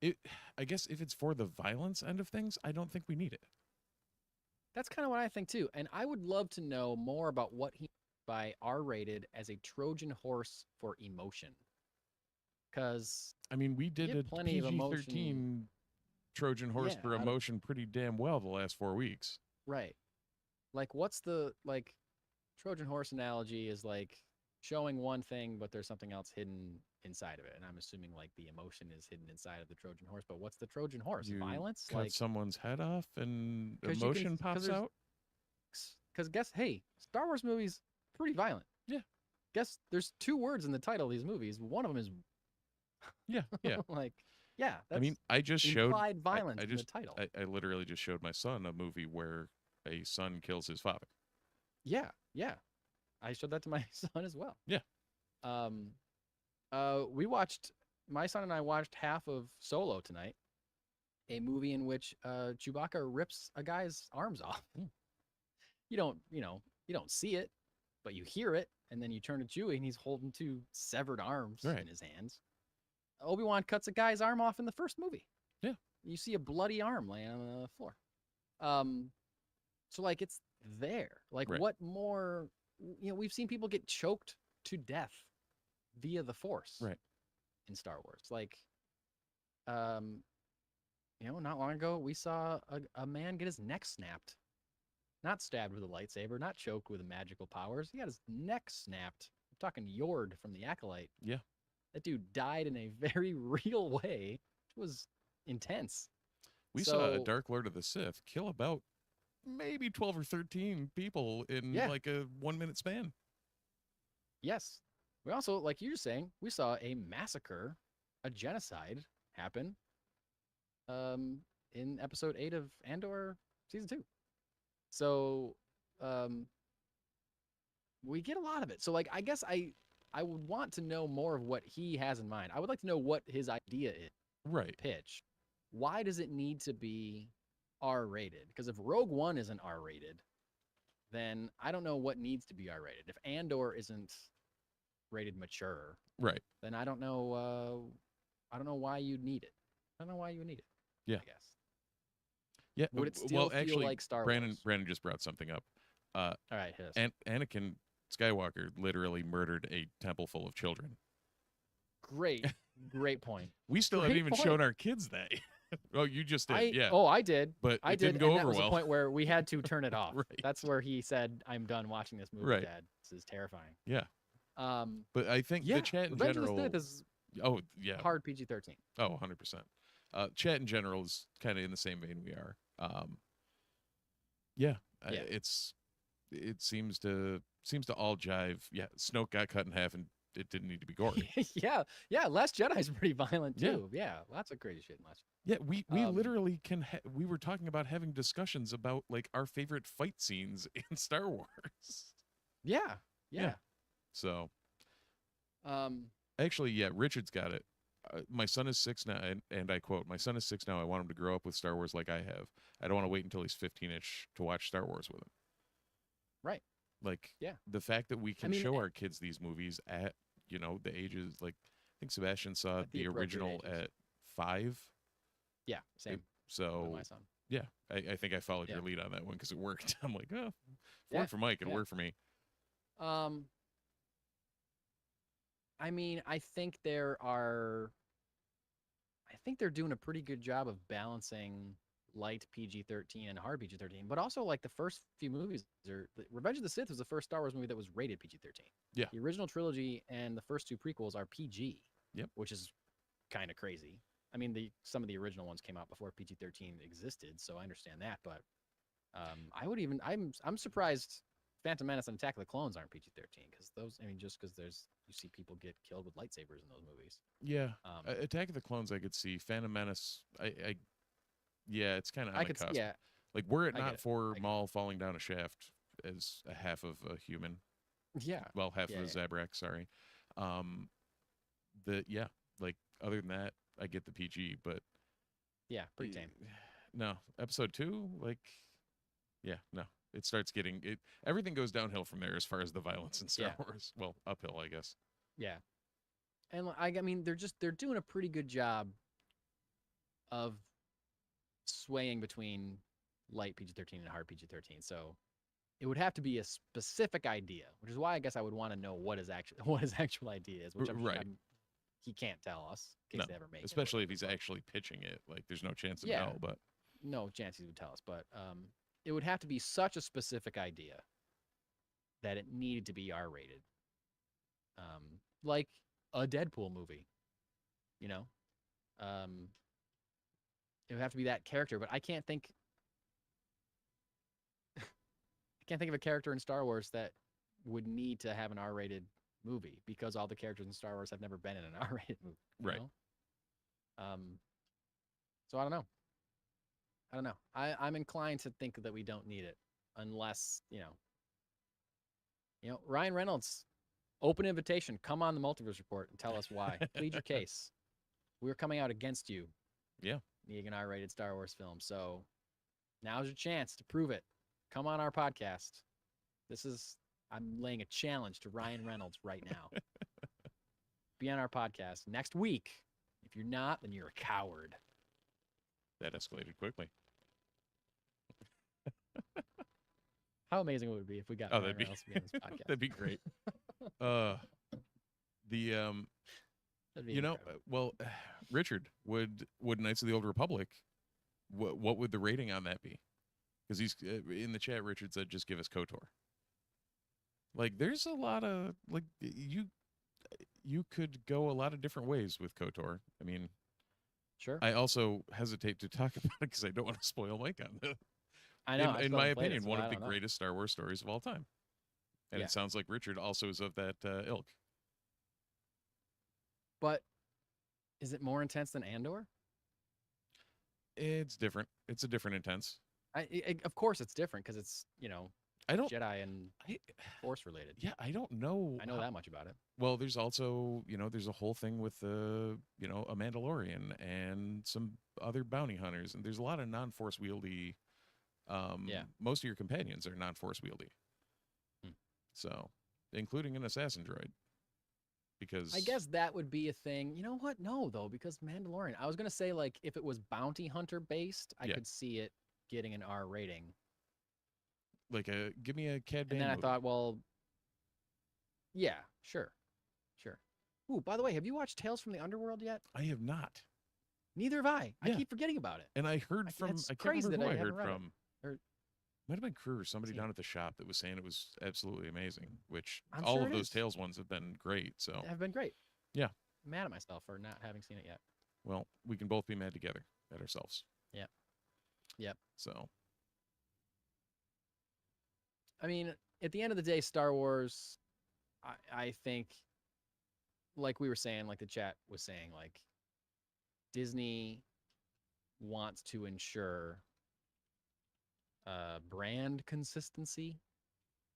think. I guess if it's for the violence end of things, I don't think we need it. That's kind of what I think too. And I would love to know more about what he meant by R-rated as a Trojan horse for emotion. Because I mean, we did get a plenty of emotion. PG-13 Trojan horse Yeah, for emotion pretty damn well the last 4 weeks. right. Like, what's the like Trojan horse analogy is like showing one thing, but there's something else hidden inside of it. And I'm assuming like the emotion is hidden inside of the Trojan horse. But what's the Trojan horse? You Violence? cut Like someone's head off and 'cause you emotion can- 'cause pops there's- out. Because guess, hey, Star Wars movies pretty violent. Yeah. Guess there's 2 words in the title of these movies. One of them is Yeah, yeah. like, yeah. That's I mean, I just showed. implied violence I in the just, title. I literally just showed my son a movie where a son kills his father. Yeah, yeah. I showed that to my son as well. Yeah. My son and I watched half of Solo tonight, a movie in which Chewbacca rips a guy's arms off. You don't see it, but you hear it, and then you turn to Chewie and he's holding 2 severed arms Right. in his hands. Obi-Wan cuts a guy's arm off in the first movie. Yeah. You see a bloody arm laying on the floor. So like it's there. Like Right. what more, we've seen people get choked to death via the Force. Right. In Star Wars. Like not long ago we saw a man get his neck snapped. Not stabbed with a lightsaber, not choked with magical powers. He got his neck snapped. I'm talking Yord from the Acolyte. Yeah. That dude died in a very real way. It was intense. We saw a So- Dark Lord of the Sith kill about maybe 12 or 13 people in like a 1 minute span. Yes. We also, like you were saying, we saw a massacre, a genocide happen in episode 8 of Andor season 2. So we get a lot of it. So like I guess I would want to know more of what he has in mind. I would like to know what his idea is. Right. Pitch. Why does it need to be R-rated? Because if Rogue One isn't R-rated, then I don't know what needs to be R-rated. If Andor isn't rated mature, Right. then I don't know. I don't know why you'd need it. I don't know why you would need it. Yeah. I guess. Yeah. Would it still feel actually, like Star Brandon Wars? Brandon just brought something up. All right, hit us. And Anakin Skywalker literally murdered a temple full of children. Great point. We still Great haven't even point. shown our kids that. Oh, you just did, yeah. Oh, I did. But I it did, didn't go and over that was well. the point where we had to turn it off. Right. That's where he said, "I'm done watching this movie, Right. Dad. This is terrifying." Yeah. But I think yeah, the chat in Revenge general. of the Sith is Oh yeah. hard PG-13. Oh, 100%. Chat in general is kind of in the same vein we are. Yeah. It seems to all jive. Yeah. Snoke got cut in half and it didn't need to be gory. yeah. Last Jedi's pretty violent too. Yeah, lots of crazy shit in Last. Yeah, we literally can. We were talking about having discussions about like our favorite fight scenes in Star Wars. Yeah. So, Um, actually, yeah, Richard's got it. My son is 6 now, and I quote, "My son is 6 now. I want him to grow up with Star Wars like I have. I don't want to wait until he's 15-ish to watch Star Wars with him." Right. Like, yeah, the fact that we can show our kids these movies at the ages, like I think Sebastian saw At the the original appropriate ages. at 5. Yeah, same. So With my son. yeah, I think I followed your Yeah. lead on that one because it worked. I'm like, oh, Yeah, worked for Mike, it yeah. worked for me. I mean, I think they're doing a pretty good job of balancing light PG-13 and hard PG-13, but also like the first few movies Revenge of the Sith was the first Star Wars movie that was rated PG-13. Yeah. The original trilogy and the first 2 prequels are PG. Yep. Which is kind of crazy. I mean, some of the original ones came out before PG-13 existed, so I understand that, but I'm surprised Phantom Menace and Attack of the Clones aren't PG-13 because just because you see people get killed with lightsabers in those movies. Yeah. Attack of the Clones I could see. Phantom Menace yeah, it's kind of on the cusp. Yeah. Like, were it I not get it. for Maul falling down a shaft as a half of a human. Yeah. Well, half Yeah, of a Zabrak, sorry. Like, other than that, I get the PG, but Yeah, pretty tame. no, episode 2, like, yeah, no, it starts getting it. Everything goes downhill from there as far as the violence in Star Wars. Well, uphill, I guess. Yeah, and I mean, they're doing a pretty good job of swaying between light PG-13 and hard PG-13. So it would have to be a specific idea, which is why I guess I would want to know what his actual idea is, which he can't tell us in case they ever make especially it. if he's actually pitching it. Like, there's no chance of Yeah. no, but No chance he would tell us, but it would have to be such a specific idea that it needed to be R-rated. Like a Deadpool movie, you know? It would have to be that character, but I can't think of a character in Star Wars that would need to have an R-rated movie because all the characters in Star Wars have never been in an R-rated movie. You know? So I don't know. I'm inclined to think that we don't need it unless, Ryan Reynolds, open invitation, come on the Multiverse Report and tell us why. Plead your case. We're coming out against you. Yeah. Needing an R-rated Star Wars film. So now's your chance to prove it. Come on our podcast. I'm laying a challenge to Ryan Reynolds right now. Be on our podcast next week. If you're not, then you're a coward. that escalated quickly. How amazing would it be if we got Ryan Reynolds to be on this podcast? That'd be great. That'd be incredible. Well, Richard, would Knights of the Old Republic, what would the rating on that be? Because he's in the chat. Richard said, "Just give us KOTOR." Like, there's a lot of like you could go a lot of different ways with KOTOR. I mean, sure. I also hesitate to talk about it because I don't want to spoil Mike on this. I know. In my opinion, one of the greatest Star Wars stories of all time. And Yeah. it sounds like Richard also is of that ilk. But is it more intense than Andor? It's different. It's a different intense. Of course, it's different because it's I don't. Jedi and Force related. Yeah, I don't know. I know that much about it. Well, there's also there's a whole thing with a Mandalorian and some other bounty hunters, and there's a lot of non-force wieldy. Most of your companions are non-force wieldy. So, including an assassin droid. because I guess that would be a thing. You know what? No, though, because Mandalorian. I was gonna say like if it was bounty hunter based, I Yeah. could see it getting an R rating. like give me a Cad And Bane then I movie. thought, well, yeah, sure. Ooh, by the way, have you watched Tales from the Underworld yet? I have not. Neither have I. I Yeah. keep forgetting about it. And I heard from It's I can't crazy remember that who I I haven't heard read it. from. Or- Might have been Crew or somebody Seen down it. at the shop that was saying it was absolutely amazing. Which I'm all sure of it those is. Tales ones have been great. So Have been great. Yeah. I'm mad at myself for not having seen it yet. well, we can both be mad together at ourselves. Yep. So I mean, at the end of the day, Star Wars, I think, like we were saying, like the chat was saying, like Disney wants to ensure brand consistency,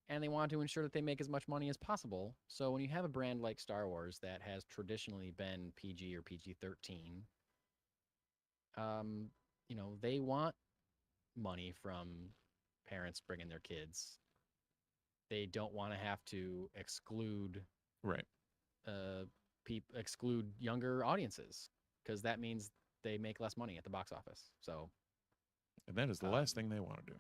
and they want to ensure that they make as much money as possible. So when you have a brand like Star Wars that has traditionally been PG or PG-13, they want money from parents bringing their kids. They don't want to have to exclude right. exclude younger audiences because that means they make less money at the box office. So And that is the last thing they want to do.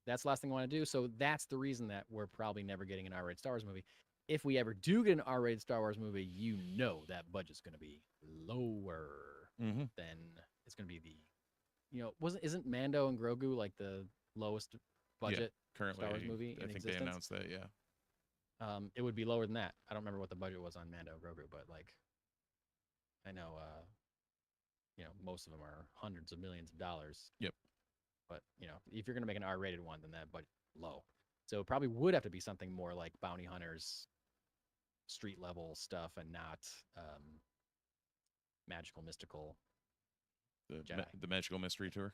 that's the last thing I want to do. So that's the reason that we're probably never getting an R-rated Star Wars movie. If we ever do get an R-rated Star Wars movie, that budget's going to be lower Mm-hmm. than it's going to be isn't Mando and Grogu like the lowest budget Currently, Star Wars movie I in think existence? they announced that. Yeah. It would be lower than that. I don't remember what the budget was on Mando and Grogu, but like, I know, most of them are hundreds of millions of dollars. Yep. But if you're gonna make an R-rated one, then that budget low. So it probably would have to be something more like Bounty Hunters, street level stuff, and not magical, mystical. Jedi. The Magical Mystery Tour,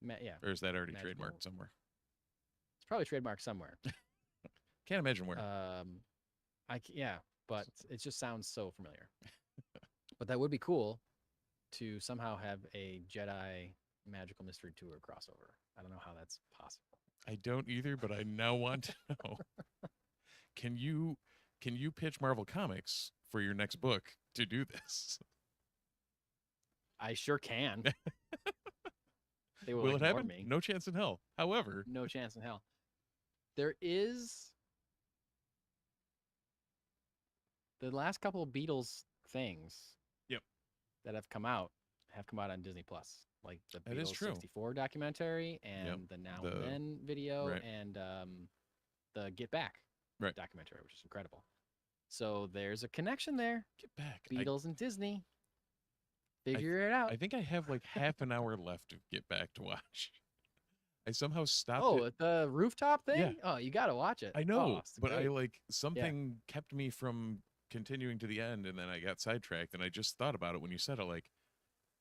Yeah, or is that already Magical- trademarked somewhere? it's probably trademarked somewhere. Can't imagine where. But it just sounds so familiar. But that would be cool to somehow have a Jedi Magical Mystery Tour crossover. I don't know how that's possible. I don't either, but I now want to know. Can you pitch Marvel Comics for your next book to do this? I sure can. They will Will it ignore happen? me. No chance in hell. However, No chance in hell. There is the last couple of Beatles things. Yep. That have come out on Disney Plus, like the That is Beatles true. 64 documentary and Yep. the Now The- and Then video right. and the Get Back Right. documentary, which is incredible. So there's a connection there. get back. Beatles and Disney. Figure it out. I think I have like half an hour left to get back to watch. I somehow stopped Oh, it. the rooftop thing? Yeah. Oh, you got to watch it. I know, Oh, it's but I great. like something kept me from continuing to the end, and then I got sidetracked. And I just thought about it when you said it. Like,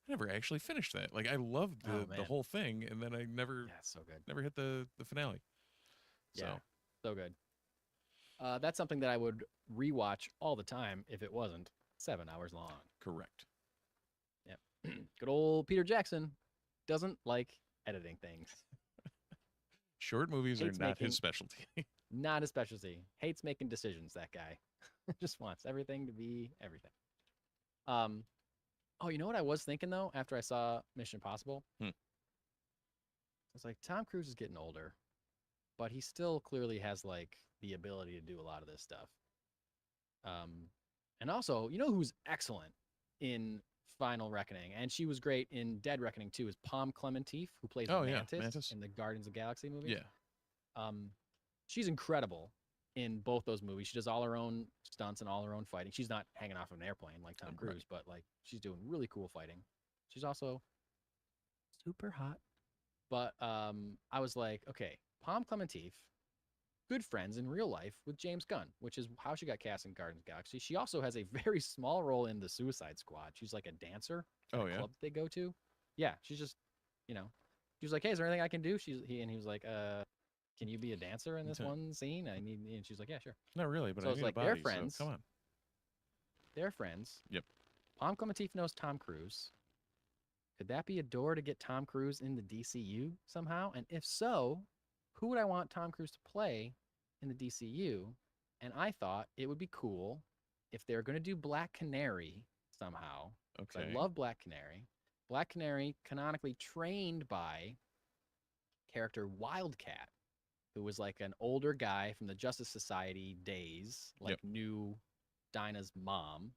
I never actually finished that. Like, I loved Oh, the man. whole thing, and then I never Yeah, it's so good. never hit the finale. Yeah. So So good. That's something that I would rewatch all the time if it wasn't 7 hours long. correct. Good old Peter Jackson doesn't like editing things. Short movies are Hates not making- his specialty. Not his specialty. Hates making decisions, that guy. Just wants everything to be everything. Oh, you know what I was thinking though after I saw Mission Impossible? Hmm. I was like, Tom Cruise is getting older, but he still clearly has like the ability to do a lot of this stuff. And also, you know who's excellent in Final Reckoning, and she was great in Dead Reckoning too, is Pom Klementif, who plays Oh, yeah, Mantis, Mantis. in the Guardians of the Galaxy movie. Yeah. She's incredible in both those movies. She does all her own stunts and all her own fighting. She's not hanging off of an airplane like Tom Right. Cruise, but like she's doing really cool fighting. She's also super hot. But I was like, okay, Pom Klementif, good friends in real life with James Gunn, which is how she got cast in Guardians of the Galaxy. She also has a very small role in the Suicide Squad. She's like a dancer at Oh, a yeah? club that they go to. Yeah, she's just, she was like, hey, is there anything I can do? He was like, can you be a dancer in this Okay. one scene? And she's like, yeah, sure. Not really, but So I it's need like a they're body, so friends. come on. They're friends. Yep. Pom Klementif knows Tom Cruise. Could that be a door to get Tom Cruise in the DCU somehow? And if so, who would I want Tom Cruise to play in the DCU? And I thought it would be cool if they're going to do Black Canary somehow, 'cause Okay. I love Black Canary. Black Canary canonically trained by character Wildcat, who was like an older guy from the Justice Society days, like Yep. knew Dinah's mom.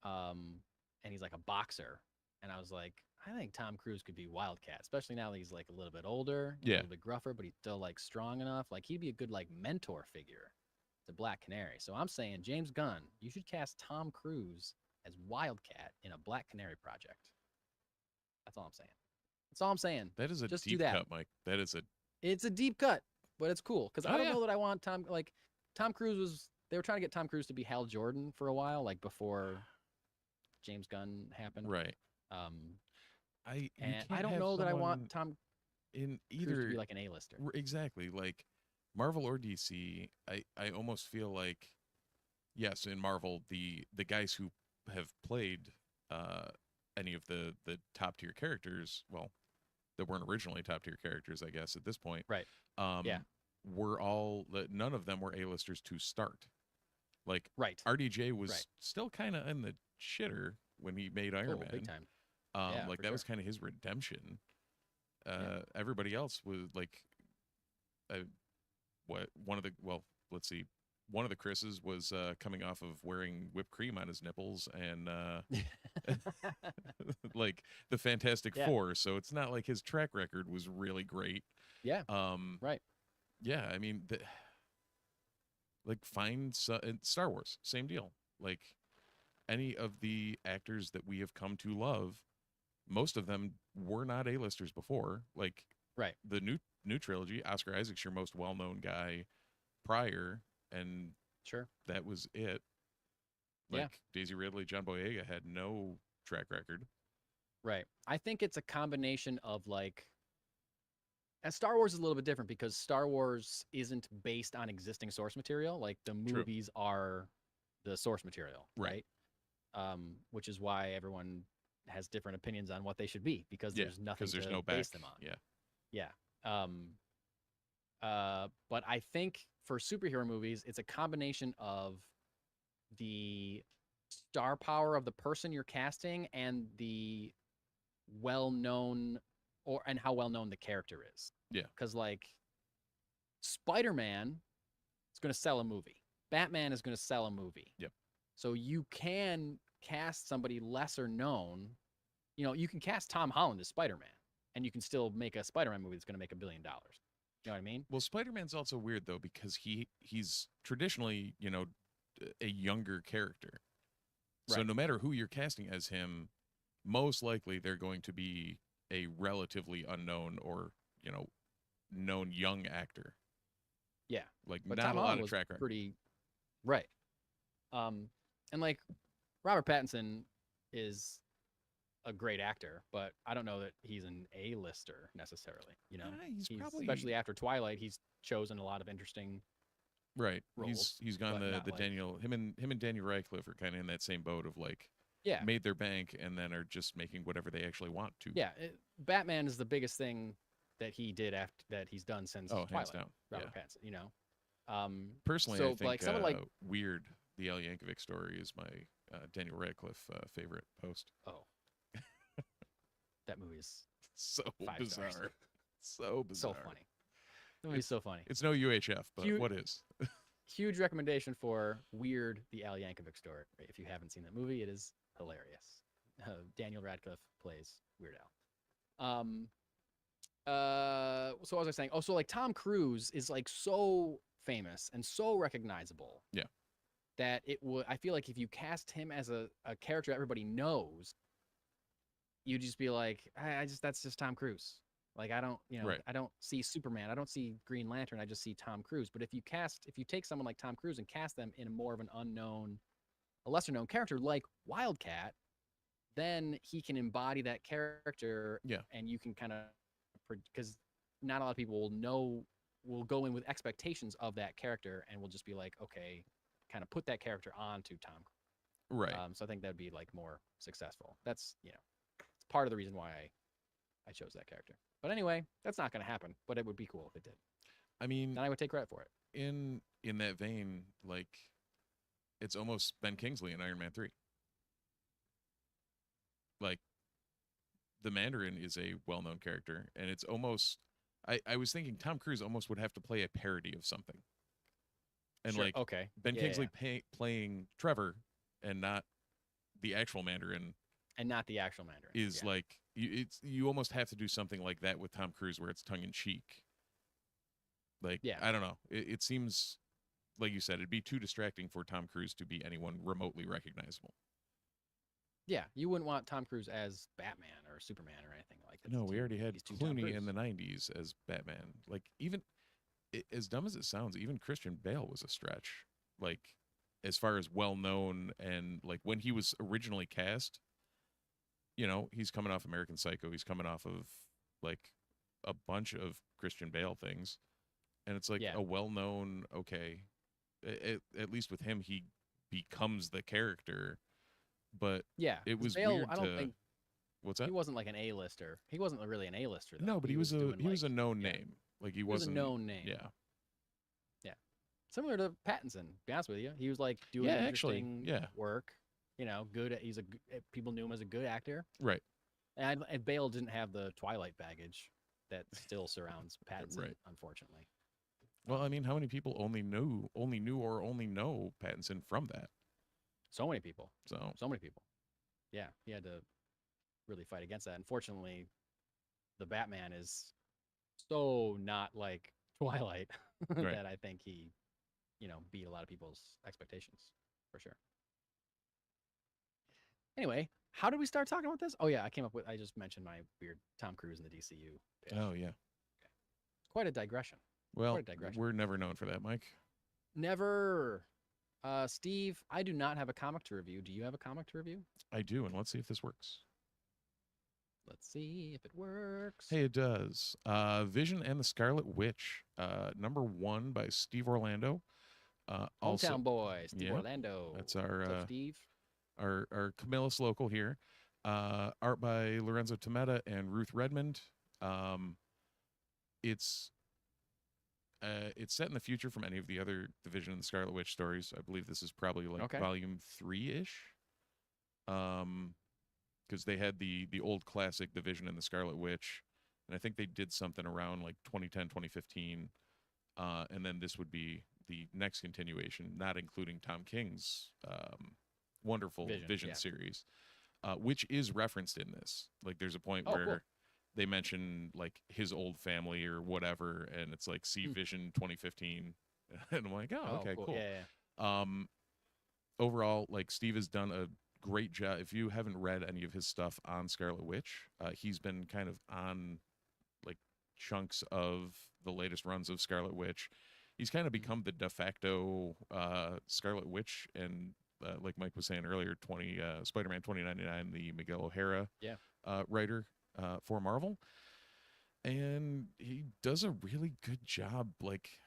And he's like a boxer. And I was like, I think Tom Cruise could be Wildcat, especially now that he's like a little bit older, a Yeah. little bit gruffer, but he's still like strong enough. Like he'd be a good like mentor figure to Black Canary. So I'm saying, James Gunn, you should cast Tom Cruise as Wildcat in a Black Canary project. That's all I'm saying. That's all I'm saying. That is a Just do deep that. cut, Mike. That is a It's a deep cut, but it's cool because I Oh, don't yeah. know that I want Tom Cruise was. They were trying to get Tom Cruise to be Hal Jordan for a while, like before James Gunn happened. right. Um, You and can't I don't have know that I want someone Tom in Cruise to either be like an A-lister. exactly like Marvel or DC. I almost feel like yes, in Marvel the guys who have played any of the top tier characters, well, that weren't originally top tier characters, I guess at this point. Right. Um, Yeah. none of them were A-listers to start. Like Right. RDJ was Right. still kind of in the shitter when he made Iron Man. Big time. Like for that was sure. kind of his redemption. Yeah. Everybody else was like, one of the let's see, one of the Chris's was coming off of wearing whipped cream on his nipples and like the Fantastic Yeah. Four. So it's not like his track record was really great. Yeah. Um, Right. yeah, I mean, like find Star Wars, same deal. Like any of the actors that we have come to love, most of them were not A-listers before. Like Right. the new trilogy, Oscar Isaac's your most well-known guy prior, and Sure. that was it. Yeah. Like Daisy Ridley, John Boyega had no track record. Right. I think it's a combination of like, and Star Wars is a little bit different because Star Wars isn't based on existing source material. Like the True. movies are the source material, Right. right? Which is why everyone has different opinions on what they should be because Yeah, there's nothing because there's to no base back. them on. Yeah. Yeah. But I think for superhero movies, it's a combination of the star power of the person you're casting and the well-known and how well-known the character is. Yeah. Because like Spider-Man is going to sell a movie. Batman is going to sell a movie. Yep. So you can cast somebody lesser known. You know, you can cast Tom Holland as Spider-Man, and you can still make a Spider-Man movie that's going to make $1 billion. You know what I mean? Well, Spider-Man's also weird though because he's traditionally, a younger character. So Right. no matter who you're casting as him, most likely they're going to be a relatively unknown or, known young actor. Yeah. Like But not Tom a lot Holland of was track record. pretty right. And like Robert Pattinson is a great actor, but I don't know that he's an A-lister necessarily. He's probably especially after Twilight, he's chosen a lot of interesting. right. roles, He's gone but the not like- Daniel him and Daniel Radcliffe are kind of in that same boat of like Yeah. made their bank and then are just making whatever they actually want to. Yeah. Batman is the biggest thing that he did after that he's done since Oh, Twilight. hands down. Robert Yeah. Pattinson. Personally, so I think like someone like Weird, the Al Yankovic story is my Daniel Radcliffe favorite post. oh, that movie is So 5 bizarre. stars. So bizarre. so funny. That movie's so funny. It's no UHF, but Huge- what is? Huge recommendation for Weird, the Al Yankovic story. If you haven't seen that movie, it is hilarious. Daniel Radcliffe plays Weird Al. So what was I saying? Oh, so like Tom Cruise is like so famous and so recognizable. Yeah. That it would. I feel like if you cast him as a character everybody knows, you'd just be like, that's just Tom Cruise. Like I don't, Right. I don't see Superman, I don't see Green Lantern, I just see Tom Cruise. But if you take someone like Tom Cruise and cast them in a more of an unknown, a lesser known character like Wildcat, then he can embody that character. Yeah. And you can kind of, because not a lot of people will go in with expectations of that character and will just be like, okay, kind of put that character onto Tom. Right. So I think that'd be like more successful. That's, it's part of the reason why I chose that character. But anyway, that's not going to happen, but it would be cool if it did. I mean, Then I would take credit for it. in that vein, like it's almost Ben Kingsley in Iron Man 3. Like, the Mandarin is a well-known character, and it's almost I was thinking Tom Cruise almost would have to play a parody of something. And Sure, like okay. Ben Yeah, Kingsley playing Trevor and not the actual Mandarin and not the actual Mandarin. is like you almost have to do something like that with Tom Cruise where it's tongue in cheek. Like, I don't know. It seems like you said, it'd be too distracting for Tom Cruise to be anyone remotely recognizable. Yeah, you wouldn't want Tom Cruise as Batman or Superman or anything like that. No, we already had Clooney in the 90s as Batman. Like, even as dumb as it sounds, even Christian Bale was a stretch. Like, as far as well-known, and like when he was originally cast, you know, he's coming off American Psycho. He's coming off of like a bunch of Christian Bale things. And it's like a well-known, okay, at least with him, he becomes the character. But it was Bale, weird I don't think what's that? He wasn't like an A-lister. He wasn't really an A-lister, though. No, but he was a known name. Like, he wasn't a known name. Yeah. Yeah. Similar to Pattinson, to be honest with you. He was like doing interesting work. You know, good. People knew him as a good actor. Right. And Bale didn't have the Twilight baggage that still surrounds Pattinson, unfortunately. Well, I mean, how many people only know Pattinson from that? So many people. So many people. Yeah, he had to really fight against that. Unfortunately, the Batman is so not like Twilight that I think he, beat a lot of people's expectations for sure. Anyway, how did we start talking about this? Oh yeah, I just mentioned my weird Tom Cruise in the DCU pitch. Oh yeah. Okay. Quite a digression. Well, we're never known for that, Mike. Never. Steve, I do not have a comic to review. Do you have a comic to review? I do, and let's see if this works. Let's see if it works. Hey, it does. Vision and the Scarlet Witch, #1 by Steve Orlando. Hometown boy, Steve Orlando. That's our Steve. Our Camillus local here. Art by Lorenzo Tometa and Ruth Redmond. It's set in the future from any of the other Division and the Scarlet Witch stories. I believe this is probably like volume 3-ish. Because they had the old classic Division and the Scarlet Witch, and I think they did something around like 2010, 2015. And then this would be the next continuation, not including Tom King's wonderful Vision series, which is referenced in this. Like, there's a point where they mention like his old family or whatever, and it's like, see Vision 2015, and I'm like, oh, okay, cool. Yeah. Overall, like, Steve has done a great job. If you haven't read any of his stuff on Scarlet Witch, he's been kind of on like chunks of the latest runs of Scarlet Witch. He's kind of become the de facto Scarlet Witch, and like Mike was saying earlier, Spider-Man 2099, the Miguel O'Hara writer for Marvel, and he does a really good job, like,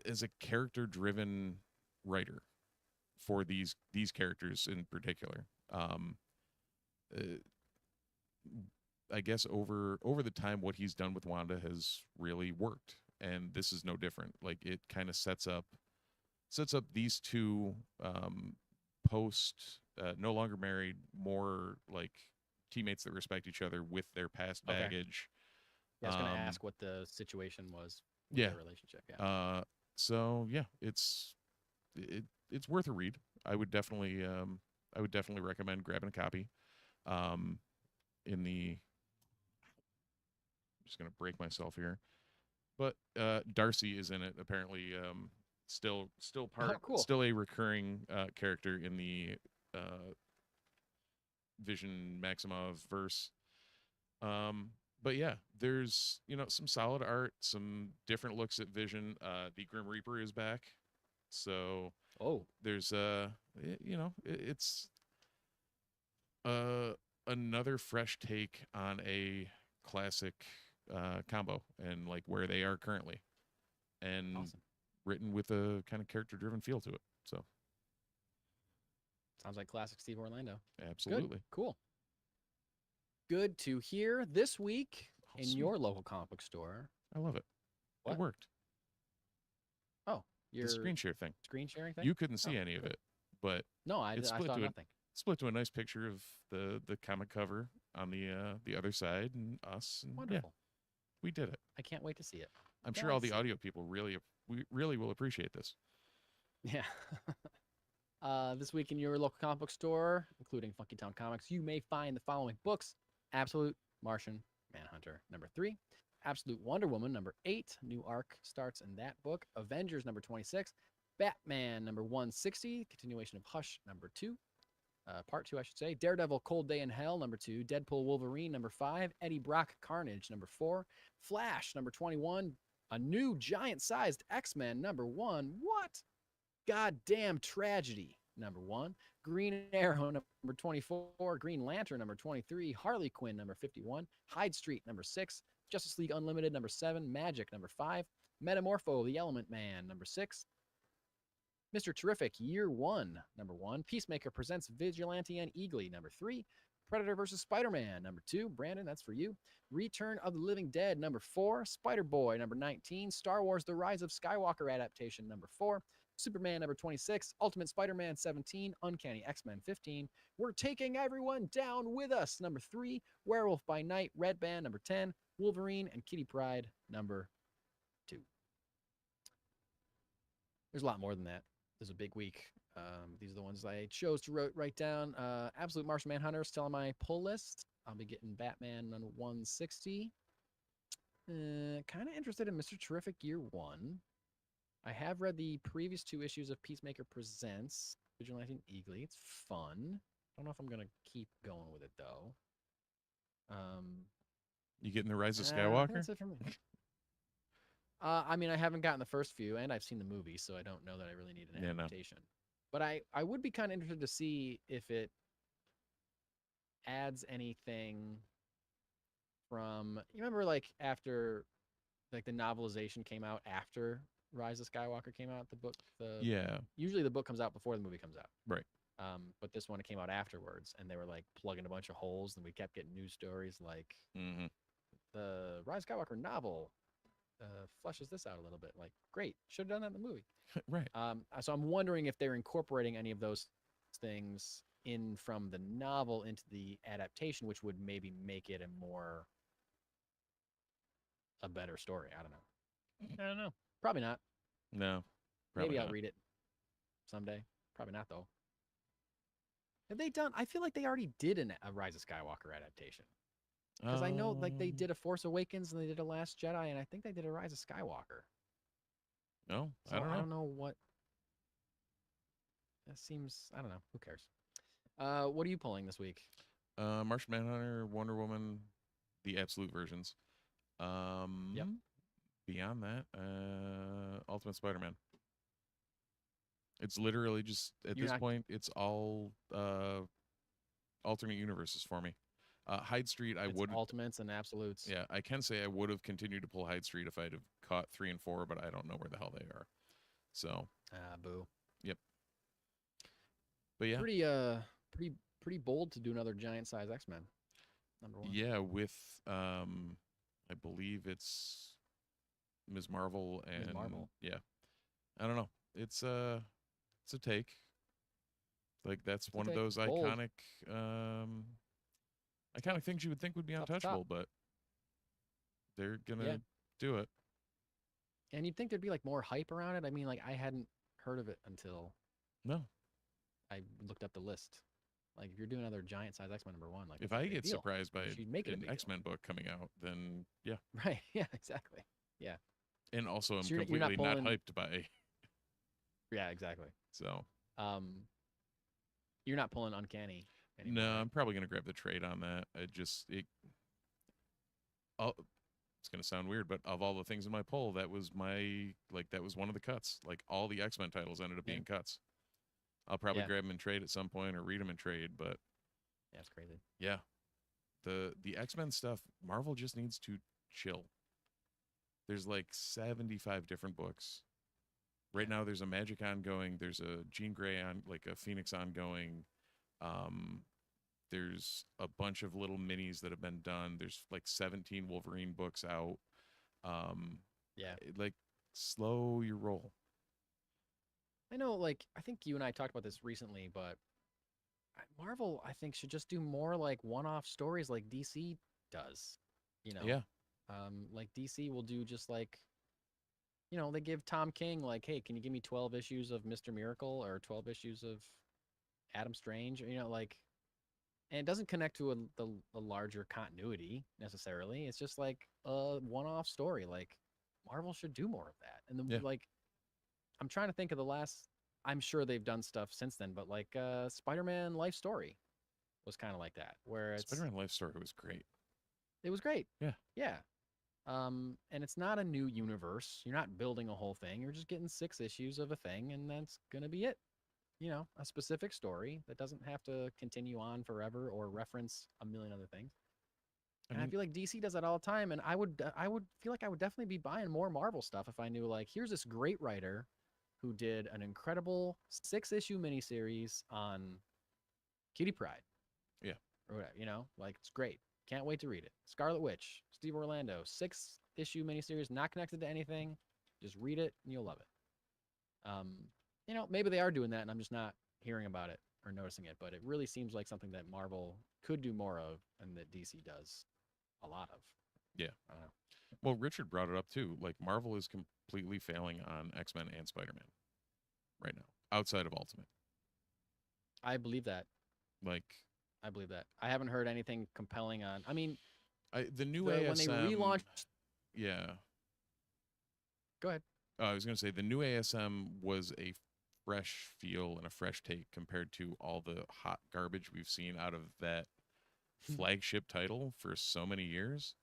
as a character-driven writer for these characters in particular. I guess over the time, what he's done with Wanda has really worked, and this is no different. Like, it kind of sets up these two post no longer married, more like teammates that respect each other with their past baggage. Yeah, I was going to ask what the situation was with their relationship. Yeah. So yeah, it's worth a read. I would definitely recommend grabbing a copy. I'm just gonna break myself here, but Darcy is in it apparently. Still part, still a recurring character in the Vision Maximoff verse. But yeah, there's some solid art, some different looks at Vision. The Grim Reaper is back, so there's it's another fresh take on a classic combo, and like where they are currently, and written with a kind of character-driven feel to it. So sounds like classic Steve Orlando. Absolutely. Good. Cool. Good to hear. This week in your local comic book store. I love it. What? It worked. Oh, your the screen share thing. Screen sharing thing? You couldn't see any of it, but No, I it's saw split to nothing. split to a nice picture of the comic cover on the other side and us, and Wonderful. we did it. I can't wait to see it. I'm sure all the audio people really will appreciate this. Yeah. This week in your local comic book store, including Funky Town Comics, you may find the following books: Absolute Martian Manhunter, number 3. Absolute Wonder Woman, number 8. New arc starts in that book. Avengers, number 26. Batman, number 160. Continuation of Hush, number 2. Part 2, I should say. Daredevil, Cold Day in Hell, number 2. Deadpool, Wolverine, number 5. Eddie Brock, Carnage, number 4. Flash, number 21. A new giant-sized X-Men, number 1. What? Goddamn Tragedy, number 1. Green Arrow, number 24. Green Lantern, number 23. Harley Quinn, number 51. Hyde Street, number 6. Justice League Unlimited, number 7. Magic, number 5. Metamorpho, the Element Man, number 6. Mr. Terrific, Year 1, number 1. Peacemaker presents Vigilante and Eagly, number 3. Predator vs. Spider-Man, number 2. Brandon, that's for you. Return of the Living Dead, number 4. Spider-Boy, number 19. Star Wars The Rise of Skywalker adaptation, number 4. Superman, number 26. Ultimate Spider-Man, 17. Uncanny X-Men, 15. We're Taking Everyone Down With Us, number 3. Werewolf by Night, Red Band, number 10. Wolverine and Kitty Pryde, number 2. There's a lot more than that. This is a big week. These are the ones I chose to write down. Absolute Martian Manhunter still on my pull list. I'll be getting Batman on 160. Kind of interested in Mr. Terrific Year 1. I have read the previous 2 issues of Peacemaker Presents Vigilante and Eagly. It's fun. I don't know if I'm gonna keep going with it though. You getting the Rise of Skywalker? That's it for me. I mean, I haven't gotten the first few, and I've seen the movie, so I don't know that I really need an adaptation. But I would be kind of interested to see if it adds anything from, you remember like after like the novelization came out after Rise of Skywalker came out, the book. Usually the book comes out before the movie comes out. Right. But this one, it came out afterwards, and they were like plugging a bunch of holes, and we kept getting news stories like the Rise of Skywalker novel fleshes this out a little bit. Like, great, should have done that in the movie. Right. So I'm wondering if they're incorporating any of those things in from the novel into the adaptation, which would maybe make it a better story. I don't know. Probably not. No. Maybe I'll read it someday. Probably not though. Have they done? I feel like they already did a Rise of Skywalker adaptation. Because I know like they did a Force Awakens and they did a Last Jedi, and I think they did a Rise of Skywalker. No, So I don't know. I don't know what. That seems. I don't know. Who cares? What are you pulling this week? Martian Manhunter, Wonder Woman, the absolute versions. Yep. Beyond that, Ultimate Spider-Man. It's literally just at this point, it's all alternate universes for me. Hyde Street, I would Ultimates and Absolutes. Yeah, I can say I would have continued to pull Hyde Street if I'd have caught 3 and 4, but I don't know where the hell they are. So. Boo. Yep. But yeah. Pretty bold to do another giant size X-Men. Number 1. Yeah, with I believe it's Ms. Marvel and Ms. Marvel. Yeah. I don't know. It's a take. Like that's one of those bold. iconic things you would think would be untouchable, but they're gonna do it. And you'd think there'd be like more hype around it. I mean, like I hadn't heard of it until I looked up the list. Like if you're doing another giant size X-Men number 1, like if I get surprised by an X-Men book coming out, then yeah. Right. Yeah. Exactly. Yeah. And also, I'm So you're completely not not hyped by. Yeah. Exactly. So. You're not pulling Uncanny anymore. No, I'm probably gonna grab the trade on that. It's gonna sound weird, but of all the things in my pull, that was one of the cuts. Like all the X-Men titles ended up being cuts. I'll probably grab them in trade at some point or read them in trade, but yeah, it's crazy. Yeah, the X-Men stuff, Marvel just needs to chill. There's like 75 different books. Right now, there's a Magic ongoing. There's a Jean Grey a Phoenix ongoing. There's a bunch of little minis that have been done. There's like 17 Wolverine books out. Like slow your roll. I know, like, I think you and I talked about this recently, but Marvel, I think, should just do more like one-off stories like DC does. You know, Yeah. like DC will do just like, they give Tom King like, hey, can you give me 12 issues of Mr. Miracle or 12 issues of Adam Strange? Or, like, and it doesn't connect to a larger continuity necessarily. It's just like a one-off story. Like, Marvel should do more of that. And then Yeah. like, I'm trying to think of the last. I'm sure they've done stuff since then, but like Spider-Man Life Story was kind of like that, where Spider-Man Life Story was great. it was great. Yeah. Yeah. And it's not a new universe. You're not building a whole thing. You're just getting 6 issues of a thing, and that's gonna be it. A specific story that doesn't have to continue on forever or reference a million other things. I And I mean, feel like DC does that all the time, and I would feel like I would definitely be buying more Marvel stuff if I knew, like, here's this great writer who did an incredible 6-issue miniseries on Kitty Pryde. Yeah. Or whatever, like, it's great. Can't wait to read it. Scarlet Witch, Steve Orlando, 6-issue miniseries, not connected to anything. Just read it and you'll love it. Maybe they are doing that and I'm just not hearing about it or noticing it, but it really seems like something that Marvel could do more of and that DC does a lot of. Yeah. I don't know. Well, Richard brought it up too. Like, Marvel is completely failing on X-Men and Spider-Man right now, outside of Ultimate. I believe that. Like, I believe that. I haven't heard anything compelling on. I mean, the new when ASM. they relaunched. Yeah. Go ahead. I was going to say the new ASM was a fresh feel and a fresh take compared to all the hot garbage we've seen out of that flagship title for so many years.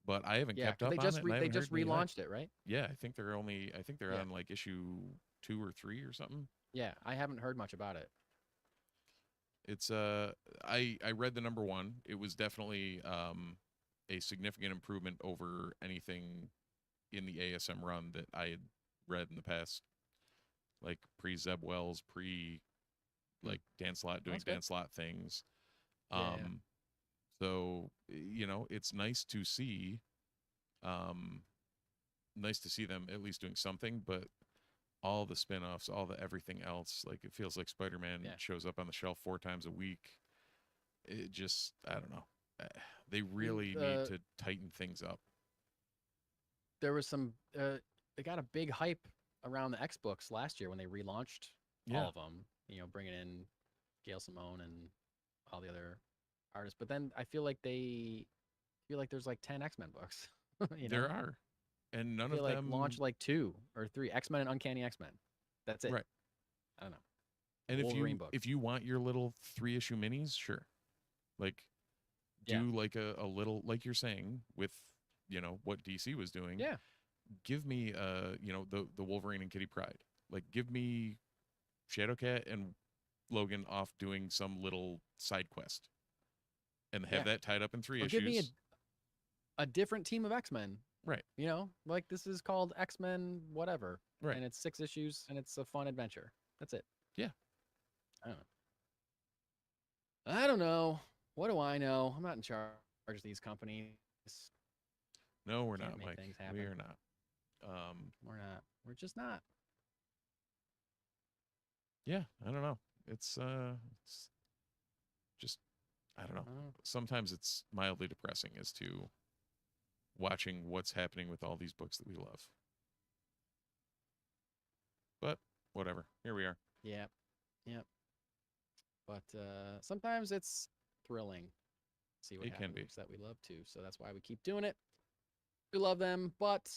But I haven't kept up on it. And I They haven't just heard any hype. relaunched it, right? Yeah, I think they're on like issue 2 or 3 or something. Yeah, I haven't heard much about it. It's I read the number 1. It was definitely a significant improvement over anything in the ASM run that I had read in the past, like pre Zeb Wells, pre like Dan Slott doing Dan Slott things. Yeah. So it's nice to see them at least doing something, but all the spin-offs, all the everything else, like, it feels like Spider-Man shows up on the shelf 4 times a week. It just, I don't know. They really need to tighten things up. There was some they got a big hype around the X books last year when they relaunched all of them, bringing in Gail Simone and all the other artists. But then I feel like there's like 10 X-Men books. There are. And none of like them launched like 2 or 3 X-Men and Uncanny X-Men. That's it. Right. I don't know. And Wolverine book. if you want your little 3-issue minis, sure. Like, do like a little, like you're saying, with what DC was doing. Yeah. Give me the Wolverine and Kitty Pryde. Like, give me Shadowcat and Logan off doing some little side quest, and have that tied up in 3 issues. Give me a different team of X-Men. Right. Like, this is called X-Men whatever. Right. And it's 6 issues and it's a fun adventure. That's it. Yeah. I don't know. What do I know? I'm not in charge of these companies. No, we're Can't not, make Mike. things happen. We are not. We're not. We're just not. Yeah, I don't know. It's just, I don't know. Sometimes it's mildly depressing as to watching what's happening with all these books that we love. But whatever. Here we are. Yep. But sometimes it's thrilling to see what happens with books that we love too. So that's why we keep doing it. We love them. But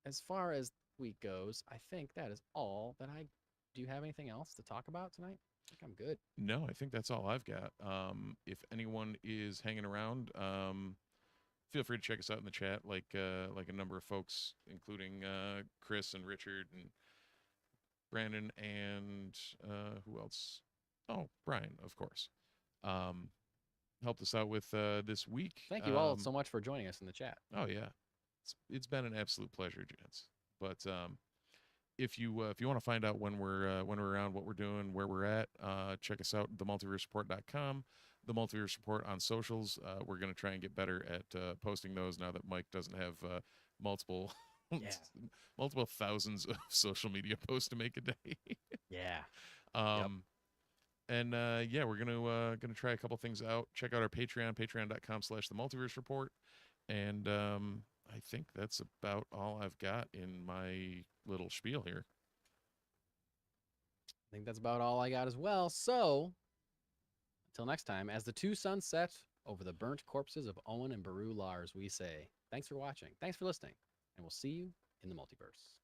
as far as the week goes, I think that is all that I... Do you have anything else to talk about tonight? I think I'm good. No, I think that's all I've got. If anyone is hanging around, feel free to check us out in the chat, like a number of folks, including Chris and Richard and Brandon and who else? Oh, Brian, of course. Helped us out with this week. Thank you all so much for joining us in the chat. Oh yeah, it's been an absolute pleasure, gents. But if you want to find out when we're around, what we're doing, where we're at, check us out at themultiverseport.com. The Multiverse Report on socials. We're going to try and get better at posting those now that Mike doesn't have multiple multiple thousands of social media posts to make a day. Yeah. And yeah, we're gonna try a couple things out. Check out our Patreon, patreon.com/the Multiverse Report. And I think that's about all I've got in my little spiel here. I think that's about all I got as well. So, until next time, as the two suns set over the burnt corpses of Owen and Baru Lars, we say thanks for watching, thanks for listening, and we'll see you in the multiverse.